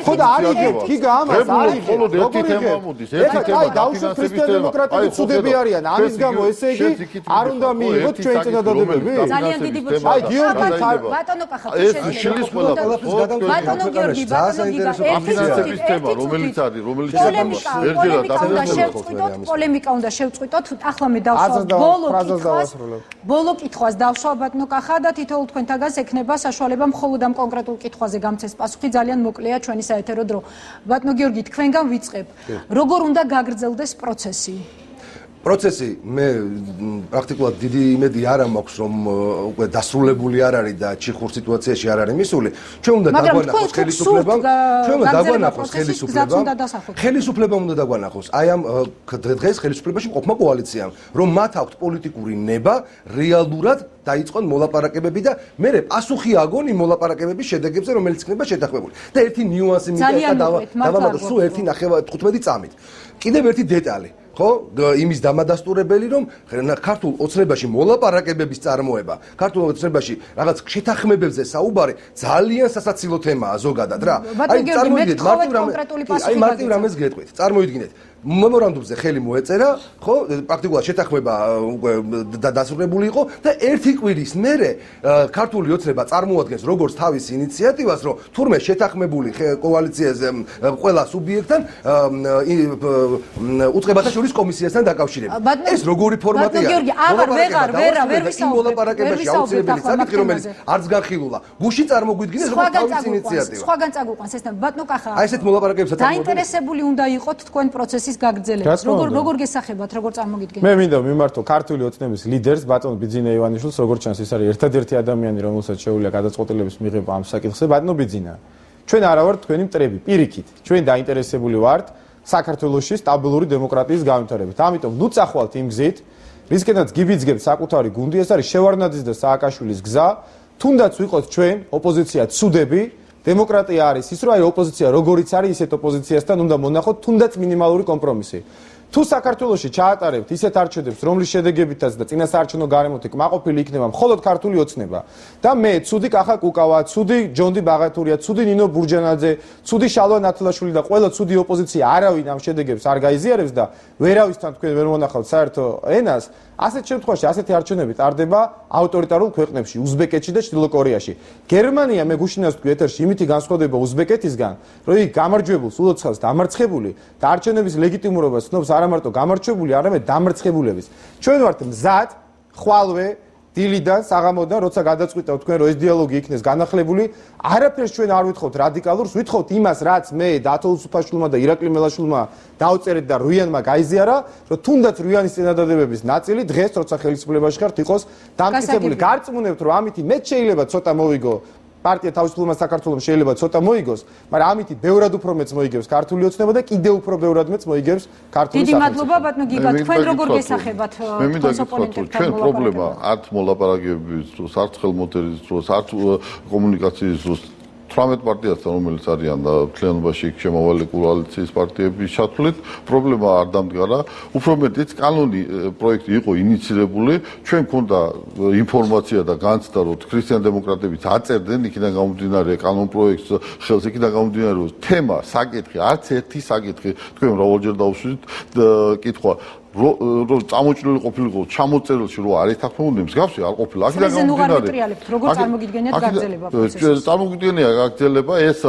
ხო და არ იგებთ, გიგა ამას არ იგებთ. მხოლოდ ერთი თემა მოდის, ერთი თემა დაუშვათ ქრისტიან-დემოკრატები ცუდები არიან. ამის გამო ესე იგი არ უნდა მიიღოთ ჩვენ წინადადებები. ძალიან დიდი ბოჭი. აი გიორგი ბატონო კახა, ეს შლის ყველა ბატონო გიორგი, ბატონო გიგა ფინანსების თემა, რომელიც არის, რომელიც პოლემიკა უნდა შევწყვიტოთ. ახლა მე დავსვათ ბოლო კითხვას დავსვათ ბატონო კახა და თითოეულ თქვენთაგანს ექნება საშუალება მხოლოდ ამ კონკრეტულ კითხვაზე გამცეს პასუხი. ძალიან მოკლეა ჩვენი საეთერო დრო. ბატონო გიორგი, თქვენგან ვიწყებ. როგორ უნდა გაგრძელდეს პროცესი? პროცესი მე პრაქტიკულად დიდი იმედი არ მაქვს რომ უკვე დასრულებული არ არის და ჩიხურ სიტუაციაში არ არის მისული. ჩვენ უნდა დაგვანახოს ხელისუფლებამ, ჩვენ უნდა დაგვანახოს ხელისუფლებამ უნდა დაგვანახოს. აი ამ დღეს ხელისუფლებაში მყოფმა კოალიციამ, რომ მათ აქვთ პოლიტიკური ნება რეალურად დაიწყონ მოლაპარაკებები და მე პასუხი აგონ იმ მოლაპარაკებების შედეგებზე, რომელიც იქნება შეთანხმებული. და ერთი ნიუანსი მინდა დავამატო სულ 1.15 წამით. კიდევ ერთი დეტალი ხო იმის დამადასტურებელი რომ ქართულ ოცნებაში მოლაპარაკებების წარმოება ქართულ ოცნებაში რაღაც შეთანხმებებზე საუბარი ძალიან სასაცილო თემაა ზოგადად რა აი წარმოიდგინეთ მარტივ რამეს გეტყვით წარმოიდგინეთ მემორანდუმზე ხელი მოეწერა ხო პრაქტიკულად შეთანხმება უკვე დასრულებული იყო და ერთი კვირის მერე ქართული ოცნება წარმოადგენს როგორც თავის ინიციატივას რომ თურმე შეთანხმებული კოალიციაზე ყველა სუბიექტთან უწყებათა შორის კომისიასთან დაკავშირებით ეს როგორი ფორმატია გიორგი აღარ ვერ მოლაპარაკებაში აუცილებელი საკითხი რომელიც არც განხილულა გუში წარმოგვიდგინეს როგორც თავის ინიციატივა სხვაგან წაგვიყვანს ეს ბატონო კახა აი ესეთ მოლაპარაკებებსაც დაინტერესებული უნდა იყოთ თქვენ პროცესის გაგრძელებას როგორ გესახებათ როგორ წარმოგიდგენთ მე მინდა მიმართო ქართული ოცნების ლიდერს ბატონ ბიძინა ივანიშვილს როგორც ჩანს ის არის ერთადერთი ადამიანი რომელსაც შეუძლია გადაწყვეტილების მიღება ამ საკითხზე ბატონო ბიძინა ჩვენ არა ვართ თქვენი მტრები პირიქით ჩვენ დაინტერესებული ვართ საქართველოში სტაბილური დემოკრატიის განვითარებით. ამიტომ ნუ წახვალთ იმ გზით, რისკენაც გიბიძგებთ საკუთარი გუნდი, ეს არის შევარდნაძის და სააკაშვილის გზა. თუნდაც ვიყოთ ჩვენ ოპოზიცია ცუდები, დემოკრატია არის ის, რომ აი ოპოზიცია როგორიც არის, ისეთ ოპოზიციასთან უნდა მონახოთ თუნდაც მინიმალური კომპრომისი. თუ საქართველოში ჩაატარებთ ისეთ არჩევნებს, რომლის შედეგებითაც და წინასაარჩევნო გარემოთ კმაყოფილი იქნება მხოლოდ ქართული ოცნება და მე ცუდი კახა კუკავა, ცუდი ჯონდი ბაღათურია, ცუდი ნინო ბურჯანაძე, ცუდი შალვა ნათლაშვილი და ყველა ცუდი ოპოზიცია არავინ ამ შედეგებს არ გაიზიარებს და ვერავისთან თქვენ ვერ მონახავთ საერთო ენას, ასეთ შემთხვევაში ასეთი არჩევნები ტარდება ავტორიტარულ ქვეყნებში, უზბეკეთში და ჩრდილო კორეაში. გერმანია მე გუშინას თქვი ეთერში იმითი განსხვავდება უზბეკეთისგან, რომ იგი გამარჯვებულს ულოცხავს დამარცხებული და არჩევნების ლეგიტიმურობას ცნობს არა მარტო გამარჯვებული, არამედ დამარცხებულების. ჩვენ ვართ მზად ხვალვე დილიდან საღამოდან როცა გადაწყვიტავ თქვენ რომ ეს დიალოგი იქნეს განახლებული, არაფერს ჩვენ არ ვითხოვთ რადიკალურს, ვითხოვთ იმას, რაც მე დათო უსუფაშვილმა და ირაკლი მელაშვილმა დავწერეთ და რუიანმა გაიზიარა, რომ თუნდაც რუიანის წინადადებების ნაწილი დღეს როცა ხელისუფლებაში ხართ იყოს დამტკიცებული. გარწმუნებთ რომ ამით მე შეიძლება ცოტა მოვიგო პარტია თავისუფლება საქართველოს შეიძლება ცოტა მოიგოს, მაგრამ ამით ბევრად უფრო მეც მოიგებს ქართული ოცნება და კიდევ უფრო ბევრად მეც მოიგებს ქართული სახელმწიფო. დიდი მადლობა ბატონო გიგა, თქვენ როგორ გესახებათ კონსოპონენტებთან ჩვენ პრობლემა არც მოლაპარაკებების დროს, არც ხელმოწერის დროს, არც კომუნიკაციის დროს 18 პარტიასთან რომელიც არიან და მთლიანობაში შემავალი კოალიციის პარტიების ჩათვლით პრობლემა არ დამდგარა უფრო მეტიც კანონი პროექტი იყო ინიცირებული ჩვენ გქონდა ინფორმაცია და განცდა რომ ქრისტიან-დემოკრატებიც აწერდნენ იქიდან გამომდინარე კანონ პროექტს ხელს იქიდან გამომდინარე რომ თემა საკითხი არც ერთი საკითხი თქვენ მრავალჯერ დავუშვით კითხვა რომ წამოჭრილი ყოფილიყო ჩამოწერილში რო არ ეთანხმებოდნენ მსგავსი არ ყოფილა. აქედან გამომდინარე როგორ წარმოგიდგენიათ გაგრძელება პროცესის? წარმოგიდგენია გაგრძელება ეს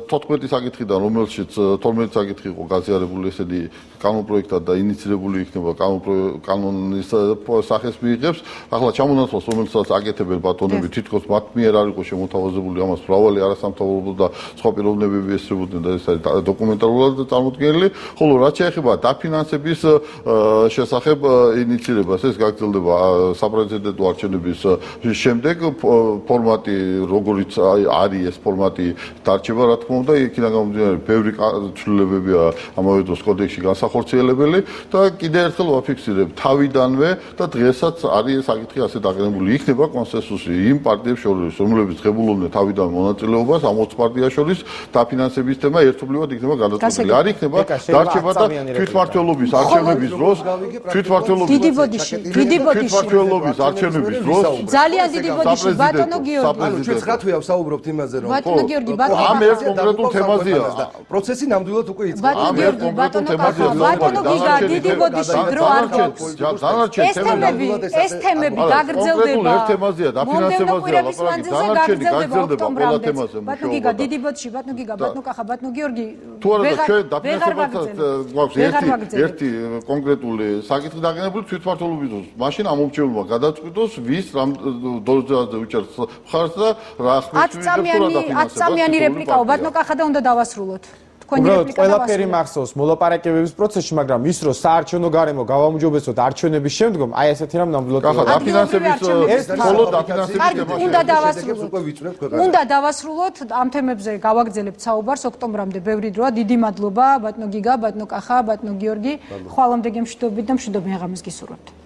14 საკითხიდან რომელშიც 12 საკითხი იყო გაზიარებული ესეთი კანონპროექტად და ინიცირებული იქნება კანონის სახეს მიიღებს. ახლა ჩამონაცვლას რომელსაც აკეთებენ ბატონები თითქოს მათ მიერ არ იყო შემოთავაზებული ამას მრავალი არასამთავრობო და სხვა პიროვნებები ესწრებოდნენ და ეს არის დოკუმენტალურად წარმოდგენილი, ხოლო რაც შეეხება დაფინანსების შესახებ ინიცირებას ეს გაგრძელდება საპრეზიდენტო არჩევნების შემდეგ ფორმატი როგორიც არის ეს ფორმატი დარჩება რა თქმა უნდა იქიდან გამომდინარე ბევრი ცვლილებებია ამავე დროს კოდექსში განსახორციელებელი და კიდევ ერთხელ ვაფიქსირებ თავიდანვე და დღესაც არის საკითხი ასე დაყენებული იქნება კონსენსუსი იმ პარტიებს შორის რომლებიც ღებულობდნენ თავიდან მონაწილეობას ამ 20 პარტიას შორის დაფინანსების თემა ერთობლივად იქნება გადაწყვეტილი არ იქნება დარჩება და თვითმმართველობის არჩევნების დროს დიდი ბოდიში თვითმმართველობის არჩევნების დროს ძალიან დიდი ბოდიში ბატონო გიორგი ჩვენ ხათვია ვსაუბრობთ იმაზე რომ ბატონო გიორგი ბატონო ამ ერთ კონკრეტულ თემაზეა პროცესი ნამდვილად უკვე იწყება ბატონო გიორგი ბატონო გიგა დიდი ბოდიში დრო არ გვაქვს ეს თემები გაგრძელდება ერთ თემაზეა დაფინანსებაზეა ლაპარაკი გაგრძელდება ყველა თემაზე ბატონო გიგა დიდი ბოდიში ბატონო გიგა ბატონო კახა ბატონო გიორგი თუ არა და ჩვენ დაფინანსებასთან გვაქვს ერთი კონკრეტული საკითხი დაგენებული თვითმმართველობის დროს მაშინ ამომრჩევლობა გადაწყვიტოს ვის რამ დოზაზე უჭერს მხარს და რა ხმის 10 წამიანი რეპლიკაო ბატონო კახა და უნდა დავასრულოთ უბრალოდ ყველაფერი მახსოვს მოლაპარაკებების პროცესში, მაგრამ ის რომ საარჩევნო გარემო გავაუმჯობესოთ არჩევნების შემდგომ, აი ესეთი რამ ნამდვილად კახა დაფინანსების მხოლოდ დაფინანსების თემაში უნდა დავასრულოთ ამ თემებზე გავაგრძელებთ საუბარს ოქტომბრამდე ბევრი დროა დიდი მადლობა ბატონო გიგა ბატონო კახა ბატონო გიორგი ხვალამდე გემშვიდობით და მშვიდობიან ღამეს გისურვებთ